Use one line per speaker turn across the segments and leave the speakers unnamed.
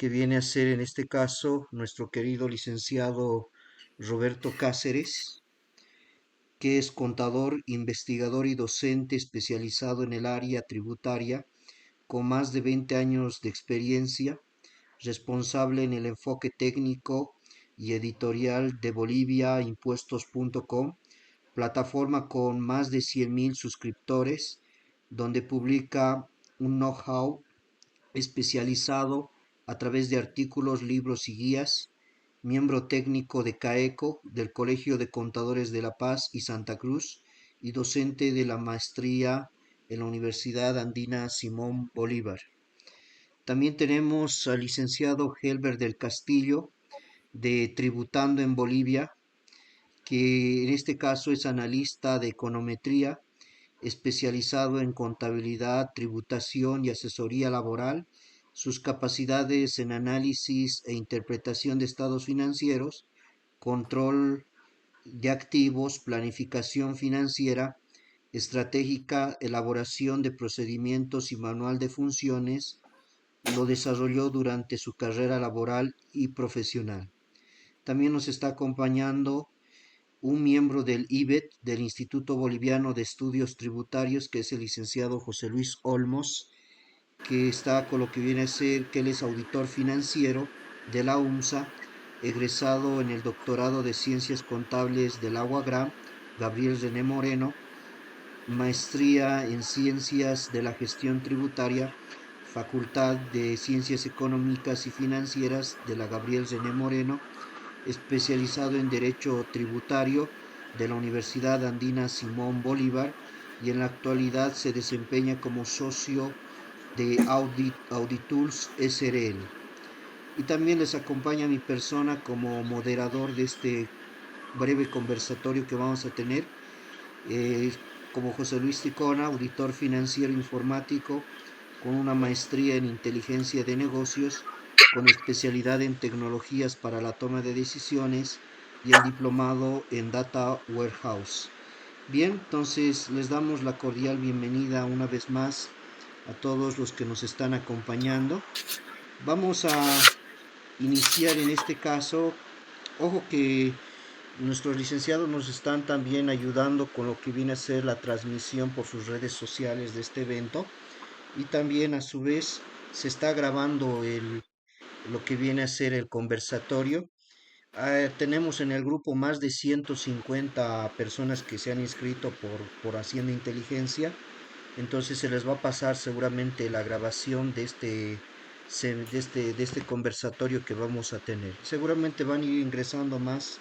que viene a ser en este caso nuestro querido licenciado Roberto Cáceres, que es contador, investigador y docente especializado en el área tributaria, con más de 20 años de experiencia, responsable en el enfoque técnico y editorial de boliviaimpuestos.com, plataforma con más de 100.000 suscriptores, donde publica un know-how especializado a través de artículos, libros y guías, miembro técnico de CAECO, del Colegio de Contadores de La Paz y Santa Cruz, y docente de la maestría en la Universidad Andina Simón Bolívar. También tenemos al licenciado Helber del Castillo, de Tributando en Bolivia, que en este caso es analista de econometría, especializado en contabilidad, tributación y asesoría laboral. Sus capacidades en análisis e interpretación de estados financieros, control de activos, planificación financiera, estratégica, elaboración de procedimientos y manual de funciones, lo desarrolló durante su carrera laboral y profesional. También nos está acompañando un miembro del IBET, del Instituto Boliviano de Estudios Tributarios, que es el licenciado José Luis Olmos, que está con lo que viene a ser que él es auditor financiero de la UMSA, egresado en el doctorado de Ciencias Contables de la UAGRA, Gabriel René Moreno, maestría en Ciencias de la Gestión Tributaria, Facultad de Ciencias Económicas y Financieras de la Gabriel René Moreno, especializado en Derecho Tributario de la Universidad Andina Simón Bolívar, y en la actualidad se desempeña como socio de Auditools SRL. Y también les acompaña mi persona como moderador de este breve conversatorio que vamos a tener, eh, como José Luis Ticona, auditor financiero informático, con una maestría en inteligencia de negocios, con especialidad en tecnologías para la toma de decisiones y el diplomado en Data Warehouse. Bien, entonces les damos la cordial bienvenida una vez más a todos los que nos están acompañando. Vamos a iniciar en este caso. Ojo que nuestros licenciados nos están también ayudando con lo que viene a ser la transmisión por sus redes sociales de este evento, y también a su vez se está grabando lo que viene a ser el conversatorio. Tenemos en el grupo más de 150 personas que se han inscrito por Hacienda Inteligencia, entonces se les va a pasar seguramente la grabación de este conversatorio que vamos a tener. Seguramente van a ir ingresando más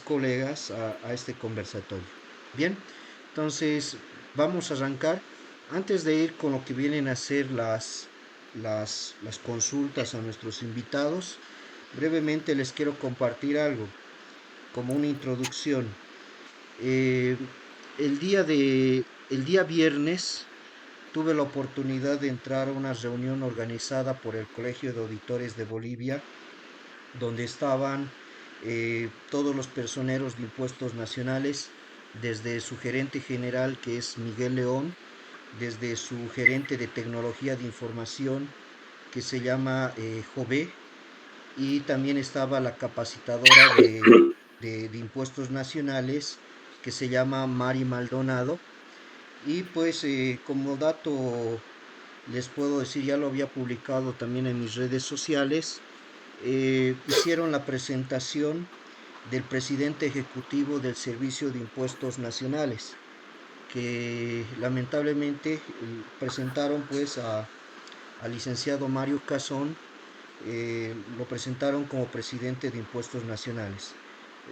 colegas a este conversatorio. Bien, entonces vamos a arrancar. Antes de ir con lo que vienen a ser las consultas a nuestros invitados, brevemente les quiero compartir algo como una introducción. Eh, el día viernes tuve la oportunidad de entrar a una reunión organizada por el Colegio de Auditores de Bolivia, donde estaban todos los personeros de impuestos nacionales, desde su gerente general, que es Miguel León, desde su gerente de tecnología de información, que se llama Jové, y también estaba la capacitadora de impuestos nacionales, que se llama Mari Maldonado. Y pues como dato les puedo decir, ya lo había publicado también en mis redes sociales, hicieron la presentación del presidente ejecutivo del Servicio de Impuestos Nacionales, que lamentablemente presentaron pues al licenciado Mario Casón. Lo presentaron como presidente de Impuestos Nacionales.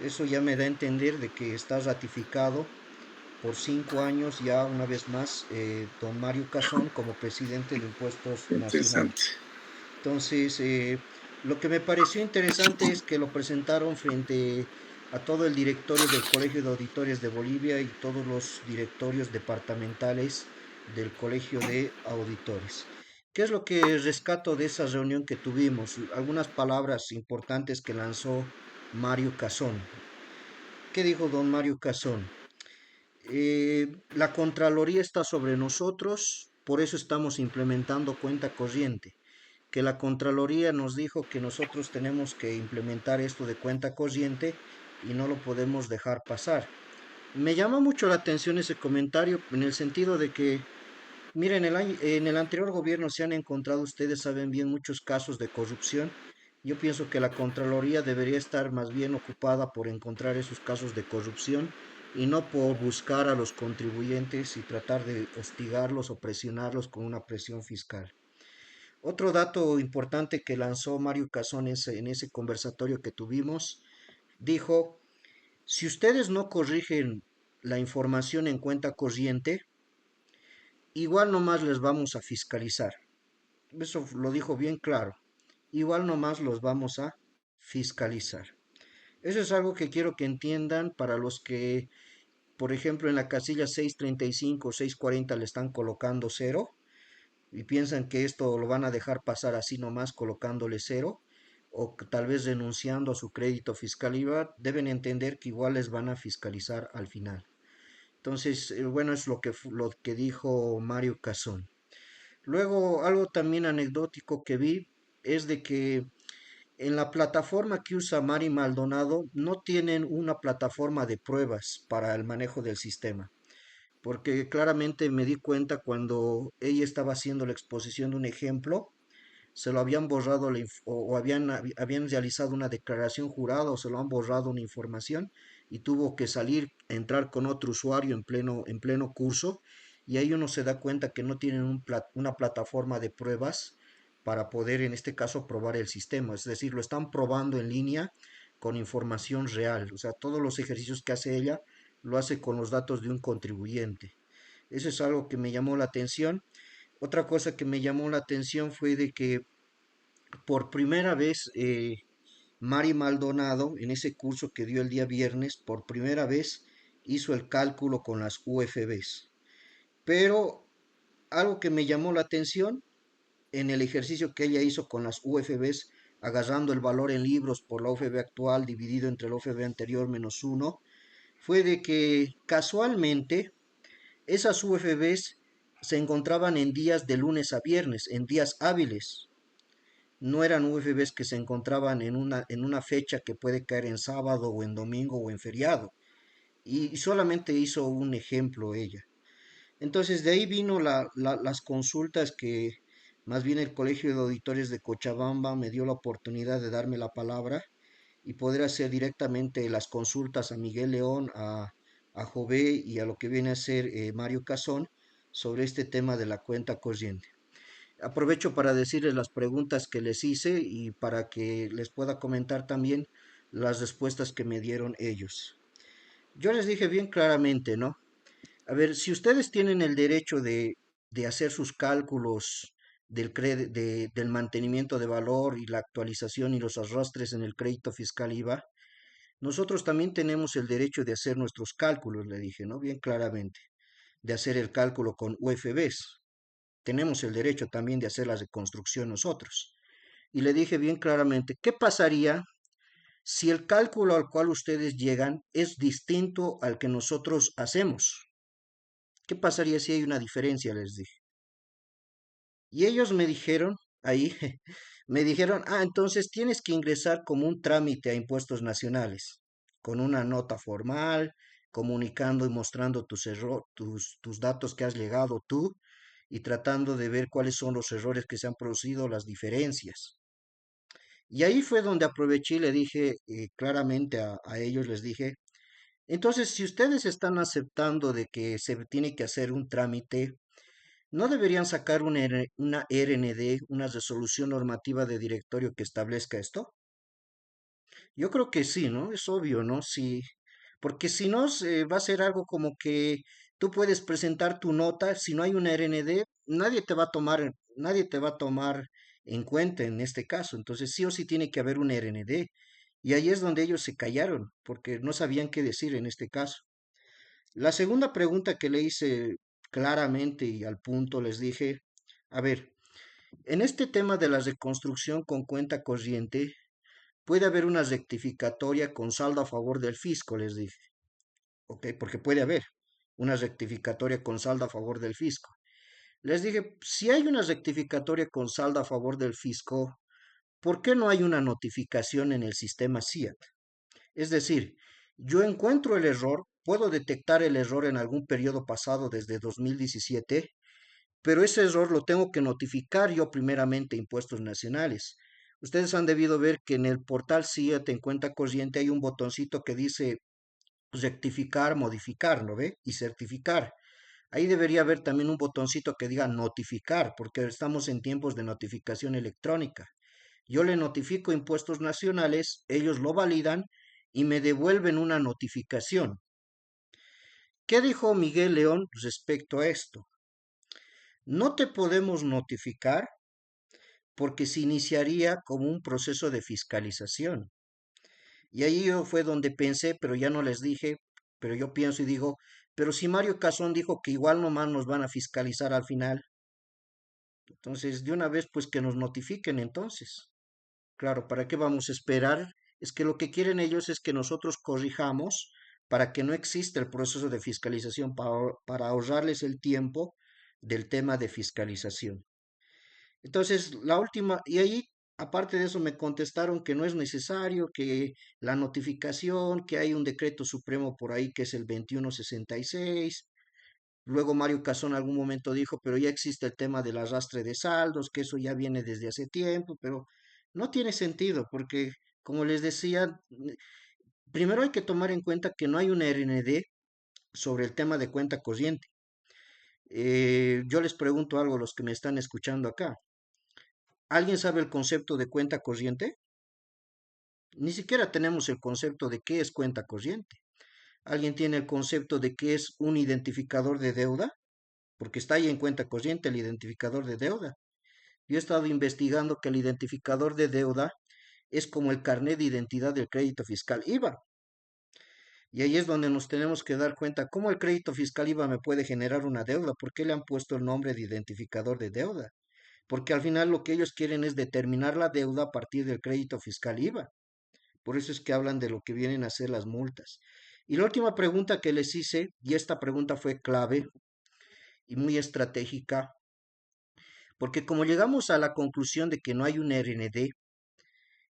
Eso ya me da a entender de que está ratificado por 5 años ya una vez más don Mario Casón como presidente de Impuestos Nacionales.
Interesante.
Entonces, lo que me pareció interesante es que lo presentaron frente a todo el directorio del Colegio de Auditores de Bolivia y todos los directorios departamentales del Colegio de Auditores. ¿Qué es lo que rescato de esa reunión que tuvimos? Algunas palabras importantes que lanzó Mario Casón. ¿Qué dijo don Mario Casón? La Contraloría está sobre nosotros, por eso estamos implementando cuenta corriente. que la Contraloría nos dijo que nosotros tenemos que implementar esto de cuenta corriente y no lo podemos dejar pasar. Me llama mucho la atención ese comentario en el sentido de que, miren, en el anterior gobierno se han encontrado, ustedes saben bien, muchos casos de corrupción. Yo pienso que la Contraloría debería estar más bien ocupada por encontrar esos casos de corrupción y no por buscar a los contribuyentes y tratar de hostigarlos o presionarlos con una presión fiscal. Otro dato importante que lanzó Mario Casón en ese conversatorio que tuvimos, dijo, si ustedes no corrigen la información en cuenta corriente, igual nomás les vamos a fiscalizar. Eso lo dijo bien claro. Igual nomás los vamos a fiscalizar. Eso es algo que quiero que entiendan para los que, por ejemplo, en la casilla 635 o 640 le están colocando cero y piensan que esto lo van a dejar pasar así nomás colocándole cero o tal vez renunciando a su crédito fiscal IVA, deben entender que igual les van a fiscalizar al final. Entonces, bueno, es lo que dijo Mario Casón. Luego, algo también anecdótico que vi es de que en la plataforma que usa Mari Maldonado no tienen una plataforma de pruebas para el manejo del sistema, porque claramente me di cuenta cuando ella estaba haciendo la exposición de un ejemplo, se lo habían borrado o habían realizado una declaración jurada o se lo han borrado una información y tuvo que salir, entrar con otro usuario en pleno curso y ahí uno se da cuenta que no tienen una plataforma de pruebas para poder en este caso probar el sistema, es decir, lo están probando en línea con información real, o sea, todos los ejercicios que hace ella lo hace con los datos de un contribuyente. Eso es algo que me llamó la atención. Otra cosa que me llamó la atención fue de que por primera vez, Mari Maldonado, en ese curso que dio el día viernes, por primera vez hizo el cálculo con las UFBs. Pero algo que me llamó la atención en el ejercicio que ella hizo con las UFBs, agarrando el valor en libros por la UFB actual dividido entre la UFB anterior menos uno, fue de que casualmente esas UFBs se encontraban en días de lunes a viernes, en días hábiles, no eran UFBs que se encontraban en una fecha que puede caer en sábado o en domingo o en feriado. Y solamente hizo un ejemplo ella. Entonces de ahí vino las consultas que más bien el Colegio de Auditores de Cochabamba me dio la oportunidad de darme la palabra y poder hacer directamente las consultas a Miguel León, a Jové y a lo que viene a ser Mario Casón sobre este tema de la cuenta corriente. Aprovecho para decirles las preguntas que les hice y para que les pueda comentar también las respuestas que me dieron ellos. Yo les dije bien claramente, ¿no? A ver, si ustedes tienen el derecho de hacer sus cálculos del mantenimiento de valor y la actualización y los arrastres en el crédito fiscal IVA, nosotros también tenemos el derecho de hacer nuestros cálculos, le dije, ¿no? Bien claramente, de hacer el cálculo con UFBs. Tenemos el derecho también de hacer la reconstrucción nosotros. Y le dije bien claramente, ¿qué pasaría si el cálculo al cual ustedes llegan es distinto al que nosotros hacemos? ¿Qué pasaría si hay una diferencia? Les dije. Y ellos me dijeron, ahí, me dijeron, entonces tienes que ingresar como un trámite a impuestos nacionales, con una nota formal, comunicando y mostrando tus datos que has llegado tú y tratando de ver cuáles son los errores que se han producido, las diferencias. Y ahí fue donde aproveché y le dije claramente a ellos, les dije, entonces si ustedes están aceptando de que se tiene que hacer un trámite, ¿no deberían sacar una RND, una resolución normativa de directorio que establezca esto? Yo creo que sí, ¿no? Es obvio, ¿no? Sí, porque si no, va a ser algo como que tú puedes presentar tu nota, si no hay una RND, nadie te va a tomar en cuenta en este caso. Entonces sí o sí tiene que haber una RND. Y ahí es donde ellos se callaron, porque no sabían qué decir en este caso. La segunda pregunta que le hice claramente y al punto les dije, a ver, en este tema de la reconstrucción con cuenta corriente, puede haber una rectificatoria con saldo a favor del fisco, les dije, ¿ok? Porque puede haber una rectificatoria con saldo a favor del fisco. Les dije, si hay una rectificatoria con saldo a favor del fisco, ¿por qué no hay una notificación en el sistema CIAT? Es decir, yo encuentro el error, puedo detectar el error en algún periodo pasado desde 2017, pero ese error lo tengo que notificar yo primeramente a Impuestos Nacionales. Ustedes han debido ver que en el portal CIAT en cuenta corriente hay un botoncito que dice rectificar, modificar, ¿no ve? Y certificar. Ahí debería haber también un botoncito que diga notificar, porque estamos en tiempos de notificación electrónica. Yo le notifico a Impuestos Nacionales, ellos lo validan y me devuelven una notificación. ¿Qué dijo Miguel León respecto a esto? No te podemos notificar porque se iniciaría como un proceso de fiscalización. Y ahí yo fue donde pensé, pero ya no les dije, pero yo pienso y digo, pero si Mario Casón dijo que igual nomás nos van a fiscalizar al final, entonces de una vez pues que nos notifiquen entonces. Claro, ¿para qué vamos a esperar? Es que lo que quieren ellos es que nosotros corrijamos para que no exista el proceso de fiscalización, para ahorrarles el tiempo del tema de fiscalización. Entonces, la última, y ahí, aparte de eso, me contestaron que no es necesario, que la notificación, que hay un decreto supremo por ahí que es el 2166. Luego Mario Casón en algún momento dijo, pero ya existe el tema del arrastre de saldos, que eso ya viene desde hace tiempo, pero no tiene sentido, porque como les decía, primero hay que tomar en cuenta que no hay una RND sobre el tema de cuenta corriente. Yo les pregunto algo a los que me están escuchando acá. ¿Alguien sabe el concepto de cuenta corriente? Ni siquiera tenemos el concepto de qué es cuenta corriente. ¿Alguien tiene el concepto de qué es un identificador de deuda? Porque está ahí en cuenta corriente el identificador de deuda. Yo he estado investigando que el identificador de deuda es como el carnet de identidad del crédito fiscal IVA. Y ahí es donde nos tenemos que dar cuenta cómo el crédito fiscal IVA me puede generar una deuda. ¿Por qué le han puesto el nombre de identificador de deuda? Porque al final lo que ellos quieren es determinar la deuda a partir del crédito fiscal IVA. Por eso es que hablan de lo que vienen a ser las multas. Y la última pregunta que les hice, y esta pregunta fue clave y muy estratégica, porque como llegamos a la conclusión de que no hay un RND,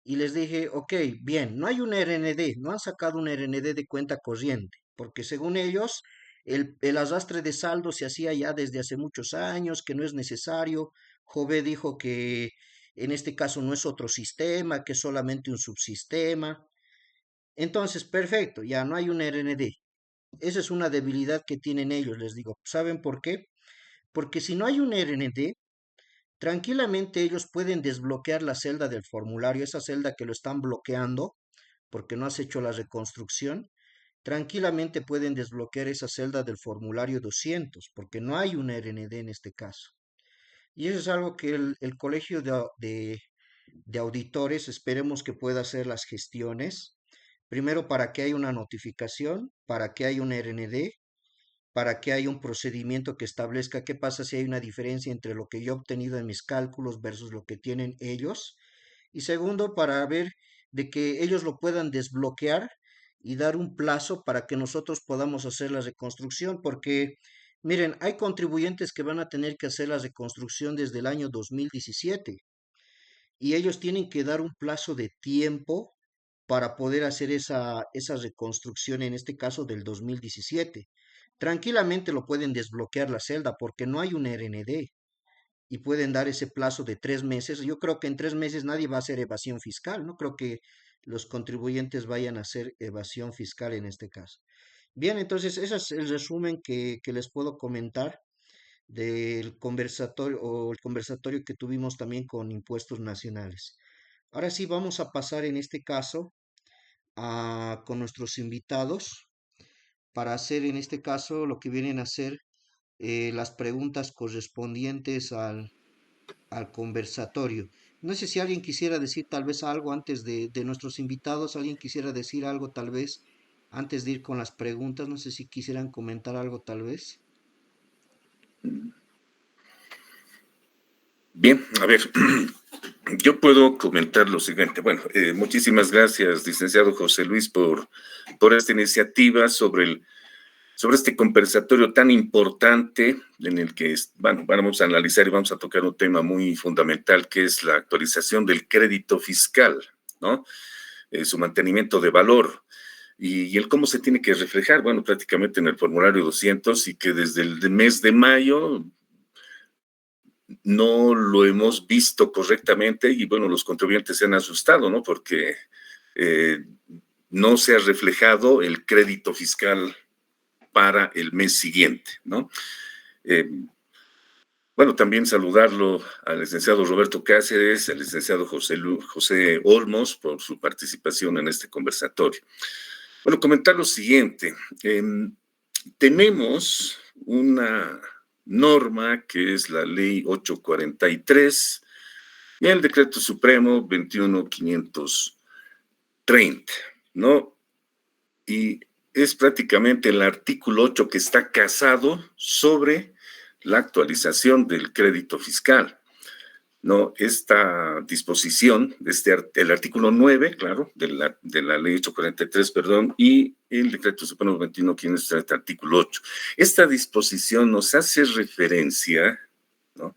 y les dije, ok, bien, no hay un RND, no han sacado un RND de cuenta corriente, porque según ellos, el arrastre de saldo se hacía ya desde hace muchos años, que no es necesario. Jové dijo que en este caso no es otro sistema, que es solamente un subsistema. Entonces, perfecto, ya no hay un RND. Esa es una debilidad que tienen ellos, les digo. ¿Saben por qué? Porque si no hay un RND, tranquilamente ellos pueden desbloquear la celda del formulario, esa celda que lo están bloqueando porque no has hecho la reconstrucción. Tranquilamente pueden desbloquear esa celda del formulario 200 porque no hay un RND en este caso. Y eso es algo que el colegio de auditores esperemos que pueda hacer las gestiones. Primero, para que haya una notificación, para que haya un RND, para que haya un procedimiento que establezca qué pasa si hay una diferencia entre lo que yo he obtenido en mis cálculos versus lo que tienen ellos. Y segundo, para ver de que ellos lo puedan desbloquear y dar un plazo para que nosotros podamos hacer la reconstrucción, porque miren, hay contribuyentes que van a tener que hacer la reconstrucción desde el año 2017 y ellos tienen que dar un plazo de tiempo para poder hacer esa reconstrucción, en este caso del 2017. Tranquilamente lo pueden desbloquear la celda porque no hay un RND y pueden dar ese plazo de 3 meses. Yo creo que en 3 meses nadie va a hacer evasión fiscal. No creo que los contribuyentes vayan a hacer evasión fiscal en este caso. Bien, entonces ese es el resumen que les puedo comentar del conversatorio o el conversatorio que tuvimos también con Impuestos Nacionales. Ahora sí vamos a pasar en este caso con nuestros invitados para hacer en este caso lo que vienen a ser las preguntas correspondientes al conversatorio. No sé si alguien quisiera decir tal vez algo antes de nuestros invitados, alguien quisiera decir algo tal vez antes de ir con las preguntas, no sé si quisieran comentar algo tal vez.
Bien, a ver, yo puedo comentar lo siguiente. Bueno, muchísimas gracias, licenciado José Luis, por esta iniciativa sobre este conversatorio tan importante en el que vamos a analizar y vamos a tocar un tema muy fundamental, que es la actualización del crédito fiscal, ¿no? Su mantenimiento de valor y el cómo se tiene que reflejar, bueno, prácticamente en el formulario 200, y que desde el mes de mayo no lo hemos visto correctamente y bueno, los contribuyentes se han asustado, ¿no? Porque no se ha reflejado el crédito fiscal para el mes siguiente, ¿no? Bueno, también saludarlo al licenciado Roberto Cáceres, al licenciado José Olmos por su participación en este conversatorio. Bueno, comentar lo siguiente. Tenemos una norma que es la Ley 843 y el Decreto Supremo 21530, ¿no? Y es prácticamente el artículo 8 que está casado sobre la actualización del crédito fiscal, ¿no? Esta disposición, el artículo 9, claro, de la ley 843, perdón, y el decreto supremo 21.530, artículo 8. Esta disposición nos hace referencia, ¿no?,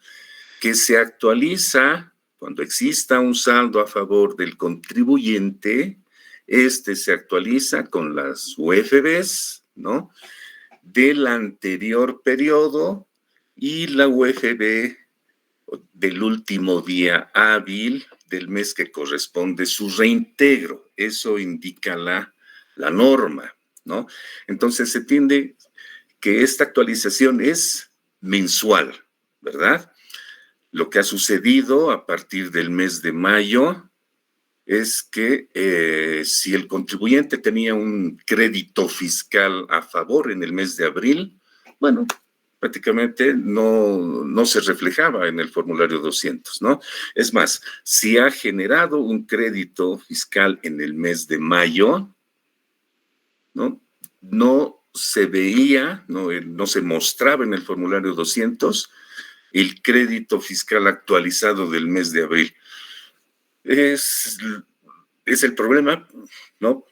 que se actualiza cuando exista un saldo a favor del contribuyente. Este se actualiza con las UFBs, ¿no?, del anterior periodo y la UFB del último día hábil del mes que corresponde su reintegro. Eso indica la norma, ¿no? Entonces se entiende que esta actualización es mensual, ¿verdad? Lo que ha sucedido a partir del mes de mayo es que si el contribuyente tenía un crédito fiscal a favor en el mes de abril, bueno, prácticamente no se reflejaba en el formulario 200, ¿no? Es más, si ha generado un crédito fiscal en el mes de mayo, ¿no? No se veía, no se mostraba en el formulario 200 el crédito fiscal actualizado del mes de abril. Es el problema, ¿no?,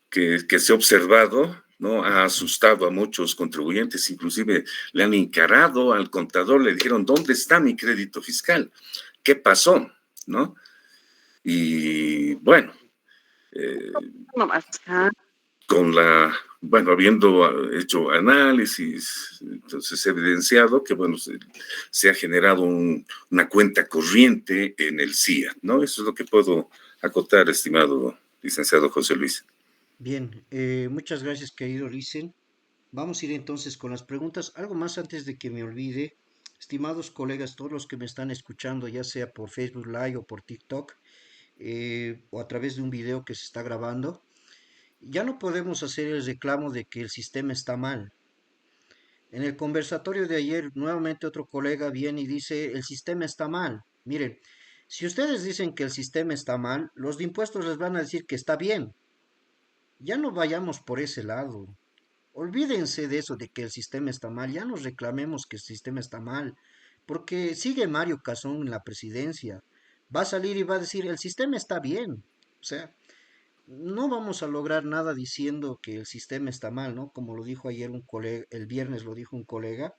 que se ha observado, ¿no? Ha asustado a muchos contribuyentes, inclusive le han encarado al contador, le dijeron, ¿dónde está mi crédito fiscal? ¿Qué pasó? ¿No? Y bueno, habiendo hecho análisis, entonces se ha evidenciado que, bueno, se ha generado una cuenta corriente en el CIA, ¿no? Eso es lo que puedo acotar, estimado licenciado José Luis.
Bien, muchas gracias, querido Licen. Vamos a ir entonces con las preguntas. Algo más antes de que me olvide, estimados colegas, todos los que me están escuchando, ya sea por Facebook Live o por TikTok, o a través de un video que se está grabando, ya no podemos hacer el reclamo de que el sistema está mal. En el conversatorio de ayer, nuevamente otro colega viene y dice, el sistema está mal. Miren, si ustedes dicen que el sistema está mal, los de impuestos les van a decir que está bien. Ya no vayamos por ese lado. Olvídense de eso, de que el sistema está mal. Ya nos reclamemos que el sistema está mal. Porque sigue Mario Casón en la presidencia. Va a salir y va a decir, el sistema está bien. O sea, no vamos a lograr nada diciendo que el sistema está mal, ¿no? Como lo dijo ayer un colega, el viernes lo dijo un colega.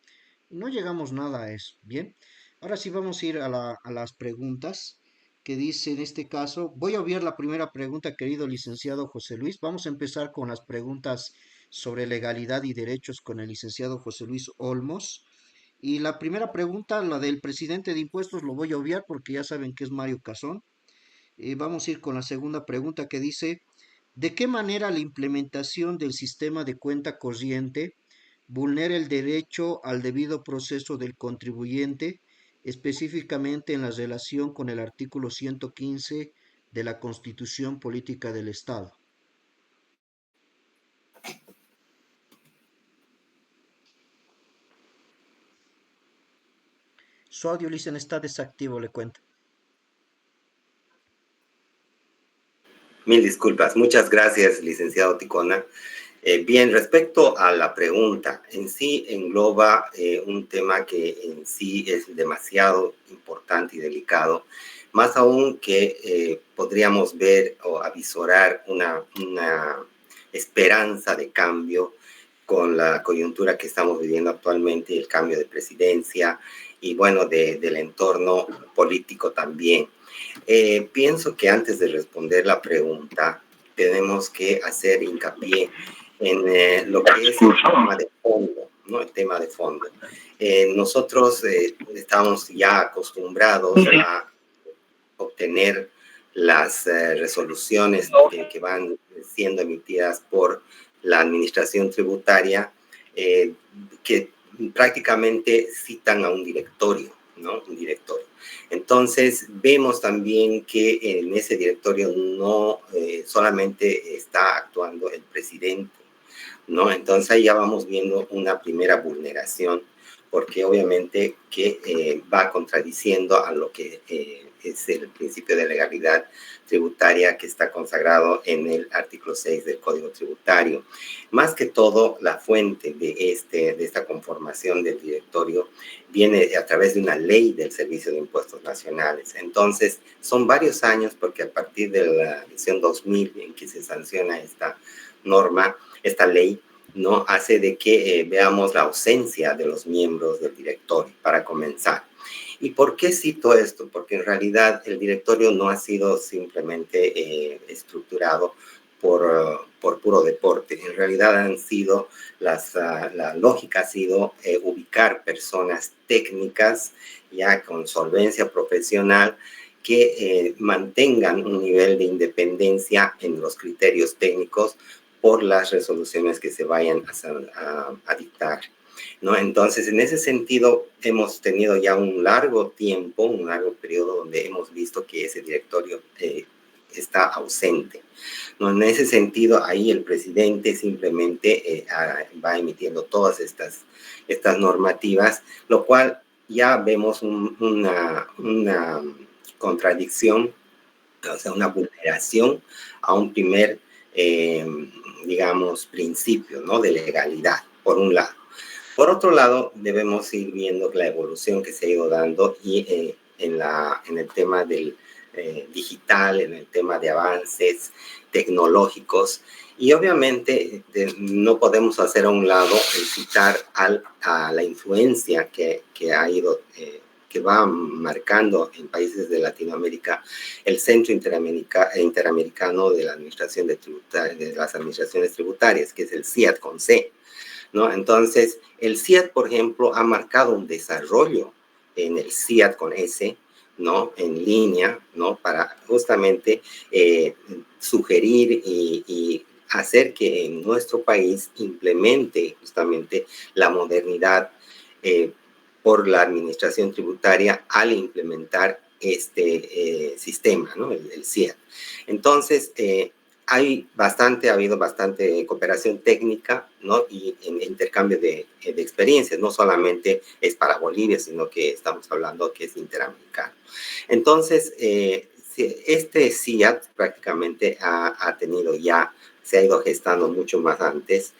No llegamos nada a eso. Bien. Ahora sí vamos a ir a las preguntas que dice en este caso. Voy a obviar la primera pregunta, querido licenciado José Luis. Vamos a empezar con las preguntas sobre legalidad y derechos con el licenciado José Luis Olmos. Y la primera pregunta, la del presidente de impuestos, lo voy a obviar porque ya saben que es Mario Casón. Vamos a ir con la segunda pregunta que dice, ¿de qué manera la implementación del sistema de cuenta corriente vulnera el derecho al debido proceso del contribuyente, específicamente en la relación con el artículo 115 de la Constitución Política del Estado? Su audio, listen, está desactivo, le cuento.
Mil disculpas. Muchas gracias, licenciado Ticona. Bien, respecto a la pregunta, en sí engloba un tema que en sí es demasiado importante y delicado, más aún que podríamos ver o avisorar una esperanza de cambio con la coyuntura que estamos viviendo actualmente, el cambio de presidencia y bueno, del entorno político también. Pienso que antes de responder la pregunta, tenemos que hacer hincapié en lo que es el tema de fondo, ¿no? El tema de fondo. Nosotros estamos ya acostumbrados a obtener las resoluciones que van siendo emitidas por la administración tributaria, que prácticamente citan a un directorio, ¿no? Un directorio. Entonces, vemos también que en ese directorio no solamente está actuando el presidente, ¿no? Entonces, ahí ya vamos viendo una primera vulneración, porque obviamente que va contradiciendo a lo que es el principio de legalidad tributaria que está consagrado en el artículo 6 del Código Tributario. Más que todo, la fuente de esta conformación del directorio viene a través de una ley del Servicio de Impuestos Nacionales. Entonces, son varios años, porque a partir de la edición 2000 en que se sanciona esta norma, esta ley, ¿no? Hace de que veamos la ausencia de los miembros del directorio, para comenzar. ¿Y por qué cito esto? Porque en realidad el directorio no ha sido simplemente estructurado por puro deporte. En realidad han sido, la lógica ha sido ubicar personas técnicas ya con solvencia profesional que mantengan un nivel de independencia en los criterios técnicos por las resoluciones que se vayan a dictar, ¿no? Entonces, en ese sentido, hemos tenido ya un largo tiempo, un largo periodo donde hemos visto que ese directorio está ausente, ¿no? En ese sentido, ahí el presidente simplemente va emitiendo todas estas normativas, lo cual ya vemos una contradicción, o sea, una vulneración a un primer digamos, principio, ¿no? De legalidad, por un lado. Por otro lado, debemos ir viendo la evolución que se ha ido dando y en el tema del digital, en el tema de avances tecnológicos. Y obviamente no podemos hacer a un lado el citar a la influencia que ha ido que va marcando en países de Latinoamérica el Centro Interamericano de la Administración de las Administraciones Tributarias, que es el CIAT con C, ¿no? Entonces, el CIAT, por ejemplo, ha marcado un desarrollo en el CIAT con S, ¿no? En línea, ¿no? Para justamente sugerir y hacer que en nuestro país implemente justamente la modernidad por la administración tributaria al implementar este sistema, ¿no? El CIAT. Entonces, ha habido bastante cooperación técnica, ¿no? Y en intercambio de experiencias, no solamente es para Bolivia, sino que estamos hablando que es interamericano. Entonces, este CIAT prácticamente ha tenido ya, se ha ido gestando mucho más antes,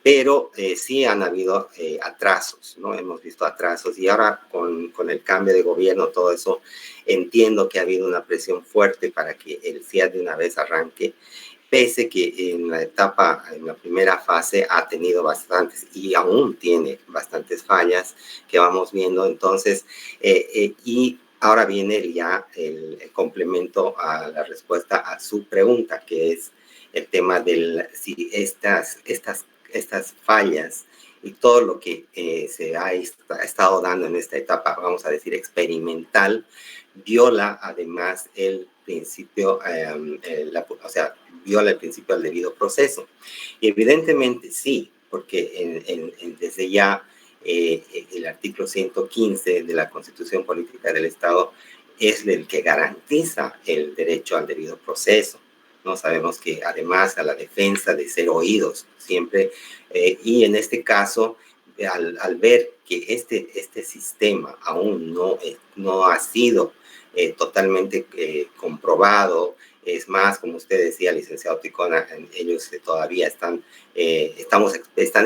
pero sí han habido atrasos, ¿no? Hemos visto atrasos y ahora con el cambio de gobierno, todo eso, entiendo que ha habido una presión fuerte para que el CIAT de una vez arranque, pese que en la primera fase ha tenido bastantes y aún tiene bastantes fallas que vamos viendo. Entonces, y ahora viene ya el complemento a la respuesta a su pregunta, que es el tema de si estas fallas y todo lo que se ha estado dando en esta etapa, vamos a decir, experimental, viola además el principio, o sea, viola el principio del debido proceso. Y evidentemente sí, porque desde ya el artículo 115 de la Constitución Política del Estado es el que garantiza el derecho al debido proceso. No sabemos que además a la defensa de ser oídos siempre, y en este caso, al ver que este sistema aún no ha sido totalmente comprobado, es más, como usted decía, licenciado Ticona, ellos todavía están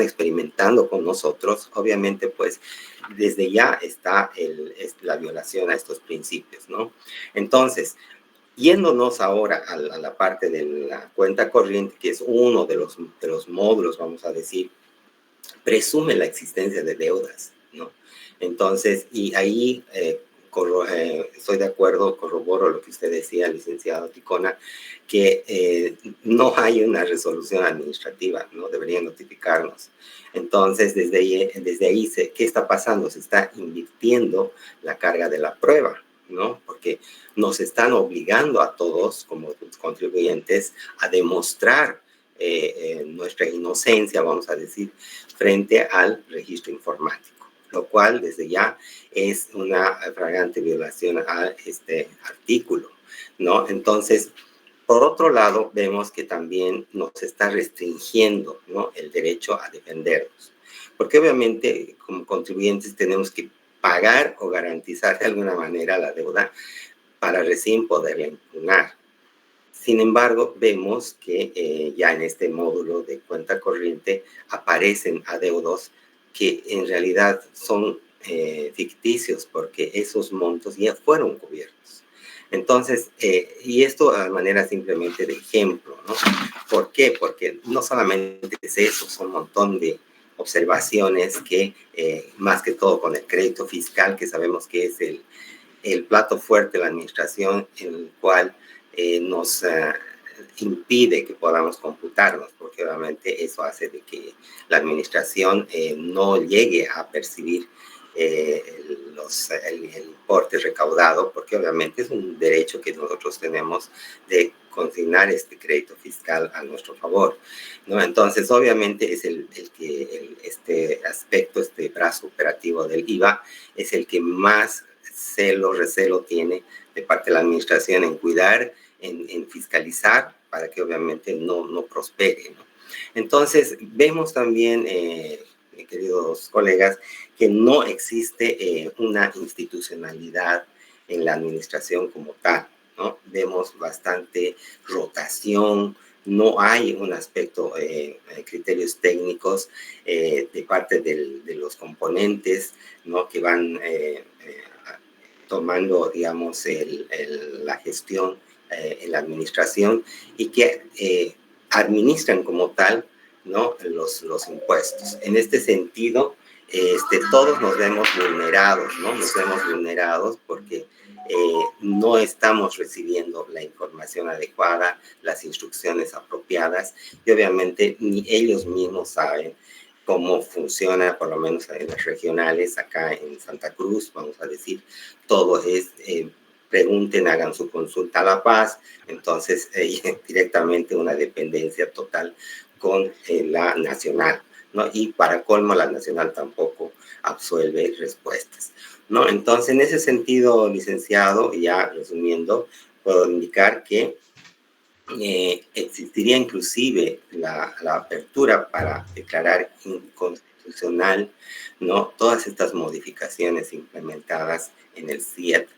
experimentando con nosotros, obviamente pues desde ya está la violación a estos principios, ¿no? Entonces, yéndonos ahora a la parte de la cuenta corriente, que es uno de los módulos, vamos a decir, presume la existencia de deudas, ¿no? Entonces, y ahí estoy de acuerdo, corroboro lo que usted decía, licenciado Ticona, que no hay una resolución administrativa, ¿no? Deberían notificarnos. Entonces, desde ahí ¿qué está pasando? Se está invirtiendo la carga de la prueba, ¿no? Porque nos están obligando a todos como contribuyentes a demostrar nuestra inocencia, vamos a decir, frente al registro informático, lo cual desde ya es una flagrante violación a este artículo, ¿no? Entonces, por otro lado, vemos que también nos está restringiendo, ¿no?, el derecho a defendernos, porque obviamente como contribuyentes tenemos que pagar o garantizar de alguna manera la deuda para recién poderla impugnar. Sin embargo, vemos que ya en este módulo de cuenta corriente aparecen adeudos que en realidad son ficticios porque esos montos ya fueron cubiertos. Entonces, y esto a manera simplemente de ejemplo, ¿no? ¿Por qué? Porque no solamente es eso, son un montón de observaciones que, más que todo con el crédito fiscal, que sabemos que es el plato fuerte de la administración, en el cual nos impide que podamos computarnos, porque obviamente eso hace de que la administración no llegue a percibir el importe recaudado, porque obviamente es un derecho que nosotros tenemos de consignar este crédito fiscal a nuestro favor, ¿no? Entonces, obviamente es este aspecto, este brazo operativo del IVA, es el que más recelo tiene de parte de la administración en cuidar, en fiscalizar, para que obviamente no prospere, ¿no? Entonces, vemos también, queridos colegas, que no existe una institucionalidad en la administración como tal, ¿no? Vemos bastante rotación, no hay un aspecto, criterios técnicos de parte de los componentes, ¿no?, que van tomando, digamos, la gestión en la administración y que administran como tal, ¿no?, los impuestos. En este sentido, todos nos vemos vulnerados, ¿no? Nos vemos vulnerados porque no estamos recibiendo la información adecuada, las instrucciones apropiadas, y obviamente ni ellos mismos saben cómo funciona, por lo menos en las regionales, acá en Santa Cruz, vamos a decir, todo es, pregunten, hagan su consulta a La Paz, entonces directamente una dependencia total con la nacional, ¿no? Y para colmo, la nacional tampoco absuelve respuestas, ¿no? Entonces, en ese sentido, licenciado, ya resumiendo, puedo indicar que existiría inclusive la apertura para declarar inconstitucional, ¿no?, todas estas modificaciones implementadas en el CIEP,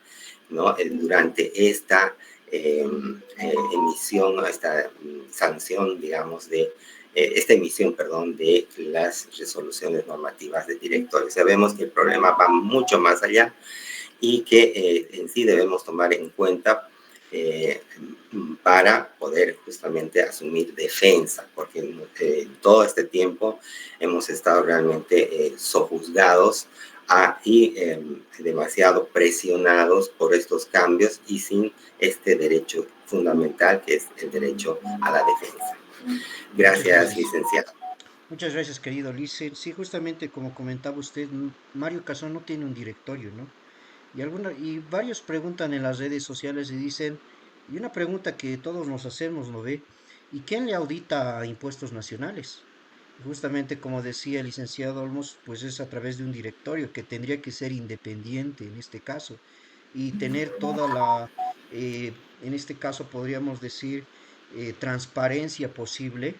¿no?, durante esta emisión, esta sanción, digamos, de esta emisión, perdón, de las resoluciones normativas de directorios. Sabemos que el problema va mucho más allá y que en sí debemos tomar en cuenta para poder justamente asumir defensa, porque todo este tiempo hemos estado realmente sojuzgados y demasiado presionados por estos cambios y sin este derecho fundamental que es el derecho a la defensa. Gracias, licenciado.
Muchas gracias, querido Licen. Sí, justamente como comentaba usted, Mario Casón no tiene un directorio, ¿no? Y varios preguntan en las redes sociales y dicen, y una pregunta que todos nos hacemos, ¿no ve? ¿Y quién le audita a impuestos nacionales? Y justamente como decía el licenciado Olmos, pues es a través de un directorio que tendría que ser independiente en este caso y tener toda en este caso podríamos decir, transparencia posible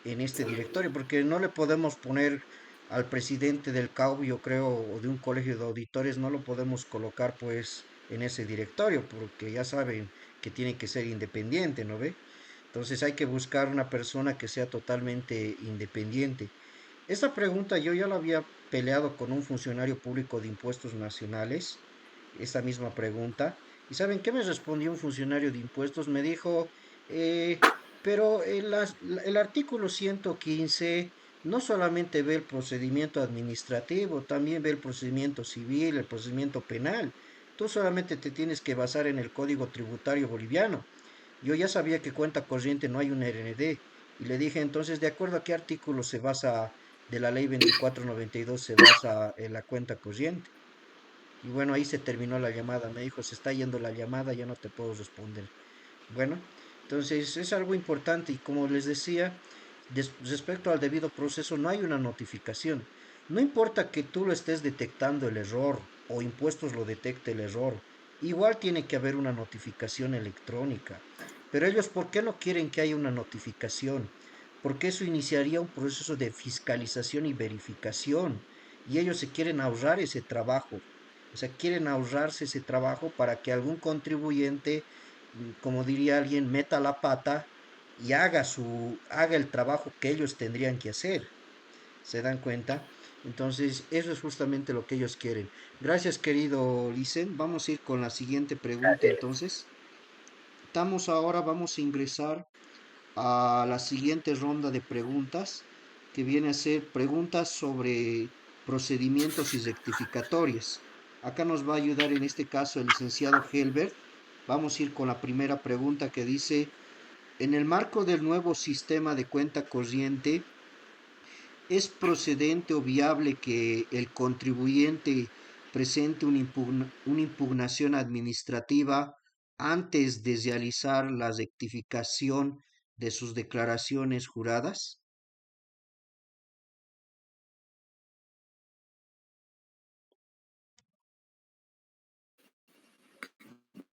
en este directorio, porque no le podemos poner al presidente del CAU, yo creo, o de un colegio de auditores, no lo podemos colocar pues en ese directorio, porque ya saben que tiene que ser independiente, ¿no ve? Entonces hay que buscar una persona que sea totalmente independiente. Esta pregunta yo ya la había peleado con un funcionario público de impuestos nacionales, esta misma pregunta. ¿Y saben qué me respondió un funcionario de impuestos? Me dijo, pero el artículo 115 no solamente ve el procedimiento administrativo, también ve el procedimiento civil, el procedimiento penal. Tú solamente te tienes que basar en el Código Tributario Boliviano. Yo ya sabía que cuenta corriente no hay un RND y le dije entonces, ¿de acuerdo a qué artículo se basa de la ley 2492 se basa en la cuenta corriente? Y bueno, ahí se terminó la llamada. Me dijo, se está yendo la llamada, ya no te puedo responder. Bueno, entonces es algo importante y como les decía, respecto al debido proceso, no hay una notificación. No importa que tú lo estés detectando el error o impuestos lo detecte el error, igual tiene que haber una notificación electrónica. Pero ellos, ¿por qué no quieren que haya una notificación? Porque eso iniciaría un proceso de fiscalización y verificación. Y ellos se quieren ahorrar ese trabajo. O sea, quieren ahorrarse ese trabajo para que algún contribuyente, como diría alguien, meta la pata y haga el trabajo que ellos tendrían que hacer. ¿Se dan cuenta? Entonces, eso es justamente lo que ellos quieren. Gracias, querido Licen. Vamos a ir con la siguiente pregunta entonces. Vamos a ingresar a la siguiente ronda de preguntas, que viene a ser preguntas sobre procedimientos y rectificatorias. Acá nos va a ayudar en este caso el licenciado Helbert. Vamos a ir con la primera pregunta que dice, en el marco del nuevo sistema de cuenta corriente, ¿es procedente o viable que el contribuyente presente una impugnación administrativa antes de realizar la rectificación de sus declaraciones juradas?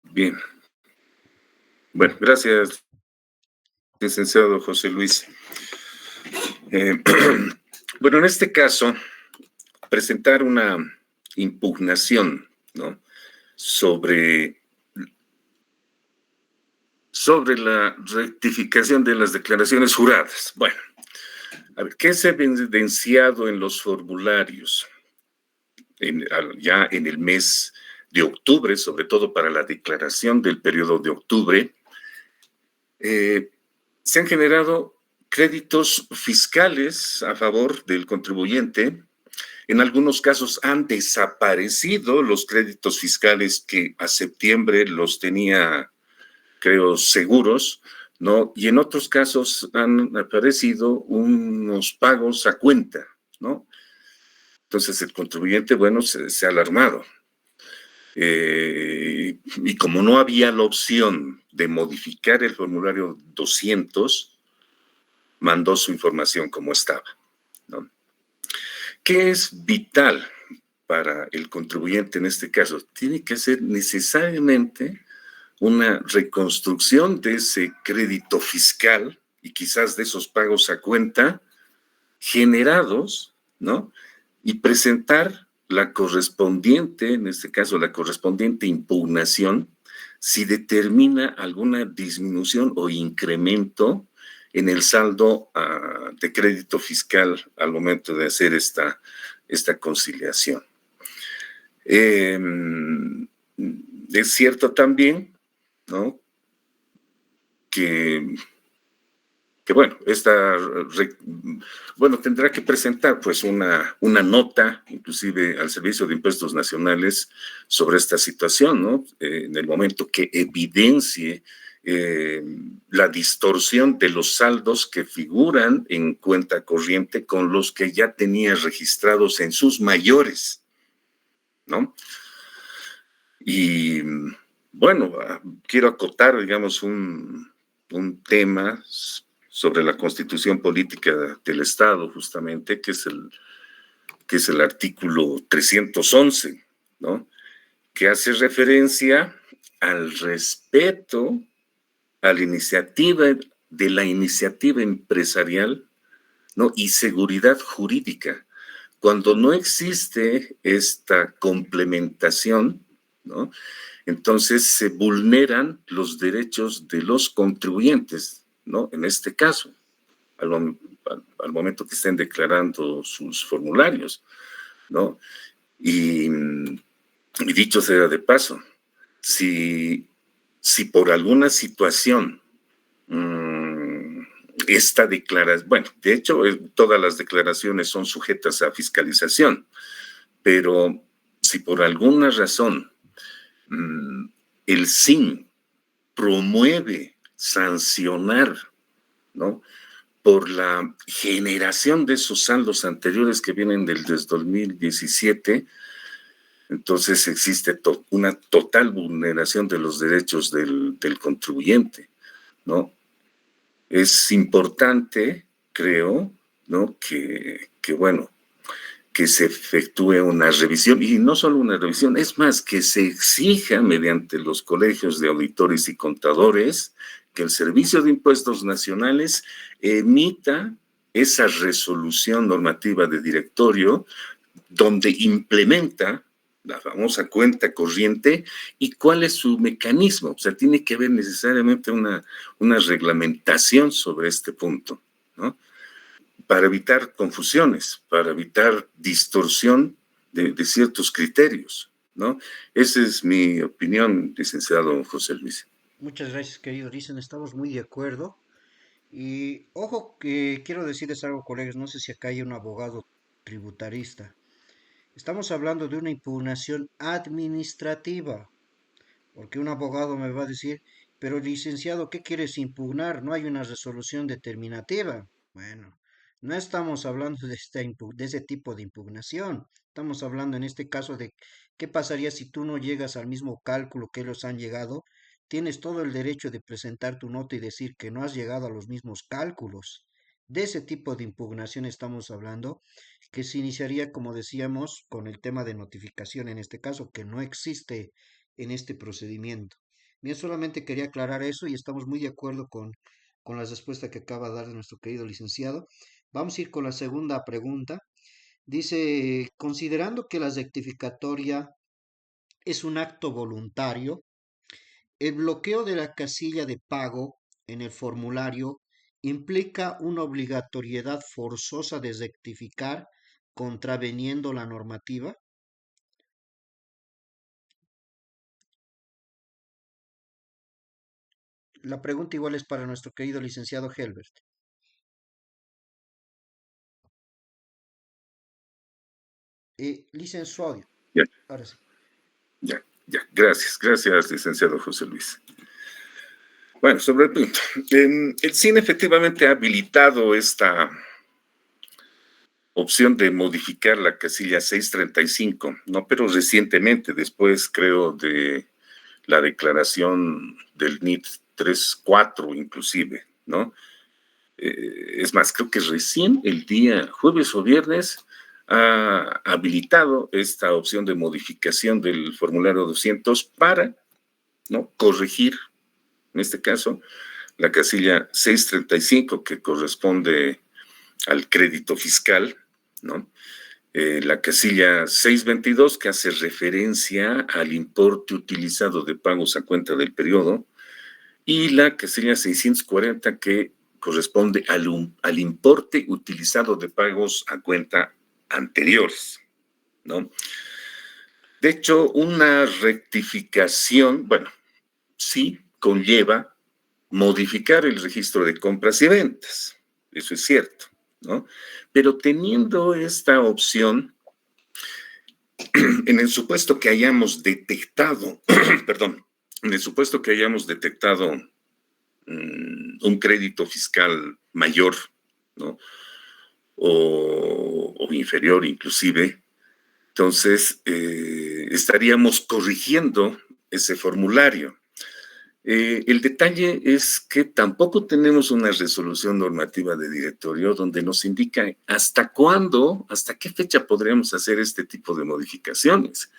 Bien, bueno, gracias, licenciado José Luis. Eh, bueno, en este caso, presentar una impugnación, ¿no? sobre, sobre la rectificación de las declaraciones juradas. Bueno, a ver, ¿qué es evidenciado en los formularios? Ya en el mes de octubre, sobre todo para la declaración del periodo de octubre, se han generado créditos fiscales a favor del contribuyente. En algunos casos han desaparecido los créditos fiscales que a septiembre los tenía, creo, seguros, ¿no? Y en otros casos han aparecido unos pagos a cuenta, ¿no? Entonces el contribuyente, bueno, se ha alarmado. Y como no había la opción de modificar el formulario 200, mandó su información como estaba, ¿no? ¿Qué es vital para el contribuyente en este caso? Tiene que ser necesariamente una reconstrucción de ese crédito fiscal y quizás de esos pagos a cuenta generados, ¿no? Y presentar la correspondiente, en este caso la correspondiente impugnación, si determina alguna disminución o incremento en el saldo de crédito fiscal al momento de hacer esta conciliación. Es cierto también, ¿no? que bueno, tendrá que presentar pues una nota, inclusive al Servicio de Impuestos Nacionales, sobre esta situación, ¿no? En el momento que evidencie la distorsión de los saldos que figuran en cuenta corriente con los que ya tenía registrados en sus mayores, ¿no? Y bueno, quiero acotar, digamos, un tema sobre la Constitución Política del Estado, justamente, que es el artículo 311, ¿no? Que hace referencia al respeto a la iniciativa, de la iniciativa empresarial, ¿no? Y seguridad jurídica. Cuando no existe esta complementación, ¿no? Entonces se vulneran los derechos de los contribuyentes, ¿no? En este caso, al momento que estén declarando sus formularios, ¿no? Y dicho sea de paso, si por alguna situación esta declaración, bueno, de hecho, todas las declaraciones son sujetas a fiscalización, pero si por alguna razón el SIN promueve sancionar, ¿no?, por la generación de esos saldos anteriores que vienen desde 2017, entonces existe una total vulneración de los derechos del contribuyente, ¿no? Es importante, creo, ¿no?, que se efectúe una revisión, y no solo una revisión, es más, que se exija mediante los colegios de auditores y contadores que el Servicio de Impuestos Nacionales emita esa resolución normativa de directorio donde implementa la famosa cuenta corriente y cuál es su mecanismo. O sea, tiene que haber necesariamente una reglamentación sobre este punto, ¿no?, para evitar confusiones, para evitar distorsión de ciertos criterios, ¿no? Esa es mi opinión, licenciado José Luis.
Muchas gracias, querido Dicen, estamos muy de acuerdo. Y ojo que quiero decirles algo, colegas, no sé si acá hay un abogado tributarista. Estamos hablando de una impugnación administrativa, porque un abogado me va a decir, pero licenciado, ¿qué quieres impugnar? No hay una resolución determinativa. Bueno, no estamos hablando de ese tipo de impugnación. Estamos hablando en este caso de qué pasaría si tú no llegas al mismo cálculo que ellos han llegado. Tienes todo el derecho de presentar tu nota y decir que no has llegado a los mismos cálculos. De ese tipo de impugnación estamos hablando, que se iniciaría, como decíamos, con el tema de notificación en este caso, que no existe en este procedimiento. Bien, solamente quería aclarar eso y estamos muy de acuerdo con la respuesta que acaba de dar nuestro querido licenciado. Vamos a ir con la segunda pregunta. Dice, considerando que la rectificatoria es un acto voluntario, el bloqueo de la casilla de pago en el formulario implica una obligatoriedad forzosa de rectificar contraveniendo la normativa. La pregunta igual es para nuestro querido licenciado Helbert. Licenciado,
Ya,
ahora sí.
ya. Gracias, licenciado José Luis. Bueno, sobre el punto. El CIN efectivamente ha habilitado esta opción de modificar la casilla 635, ¿no? Pero recientemente, después creo de la declaración del NIT 3.4 inclusive, ¿no? Es más, creo que recién el día jueves o viernes ha habilitado esta opción de modificación del formulario 200 para, ¿no?, corregir, en este caso, la casilla 635 que corresponde al crédito fiscal, ¿no? La casilla 622 que hace referencia al importe utilizado de pagos a cuenta del periodo, y la casilla 640 que corresponde al importe utilizado de pagos a cuenta anteriores, ¿no? De hecho, una rectificación, bueno, sí conlleva modificar el registro de compras y ventas, eso es cierto, ¿no? Pero teniendo esta opción, en el supuesto que hayamos detectado, perdón, en el supuesto que hayamos detectado un crédito fiscal mayor, ¿no?, o inferior inclusive, entonces estaríamos corrigiendo ese formulario. El detalle es que tampoco tenemos una resolución normativa de directorio donde nos indica hasta cuándo, hasta qué fecha podríamos hacer este tipo de modificaciones.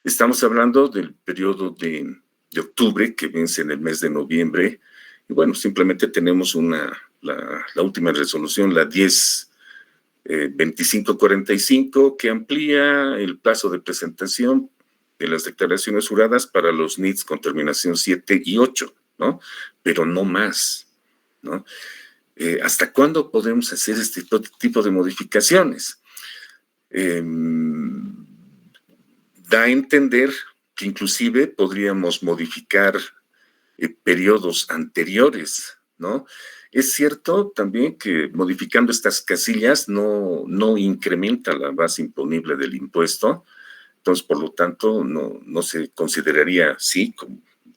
Estamos hablando del periodo de octubre que vence en el mes de noviembre, y bueno, simplemente tenemos la última resolución, la 10-2545, que amplía el plazo de presentación de las declaraciones juradas para los NITs con terminación 7 y 8, ¿no? Pero no más, ¿no? ¿Hasta cuándo podemos hacer este tipo de modificaciones? Da a entender que inclusive podríamos modificar periodos anteriores ¿no? Es cierto también que modificando estas casillas no incrementa la base imponible del impuesto, entonces, por lo tanto, no se consideraría así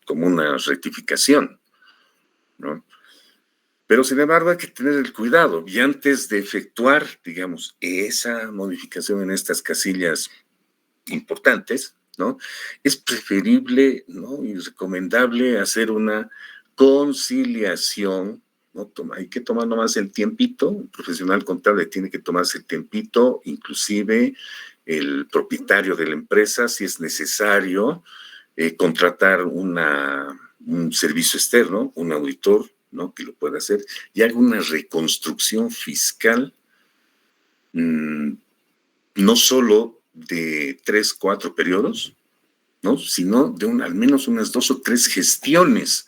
como una rectificación, ¿no? Pero, sin embargo, hay que tener el cuidado y antes de efectuar, digamos, esa modificación en estas casillas importantes, ¿no? Es preferible, ¿no? Y recomendable hacer una conciliación, ¿no? Hay que tomar nomás el tiempito, un profesional contable tiene que tomarse el tiempito, inclusive el propietario de la empresa, si es necesario, contratar un servicio externo, un auditor, ¿no? Que lo pueda hacer, y haga una reconstrucción fiscal, no solo de 3, 4 periodos, ¿no? Sino de al menos unas 2 o 3 gestiones,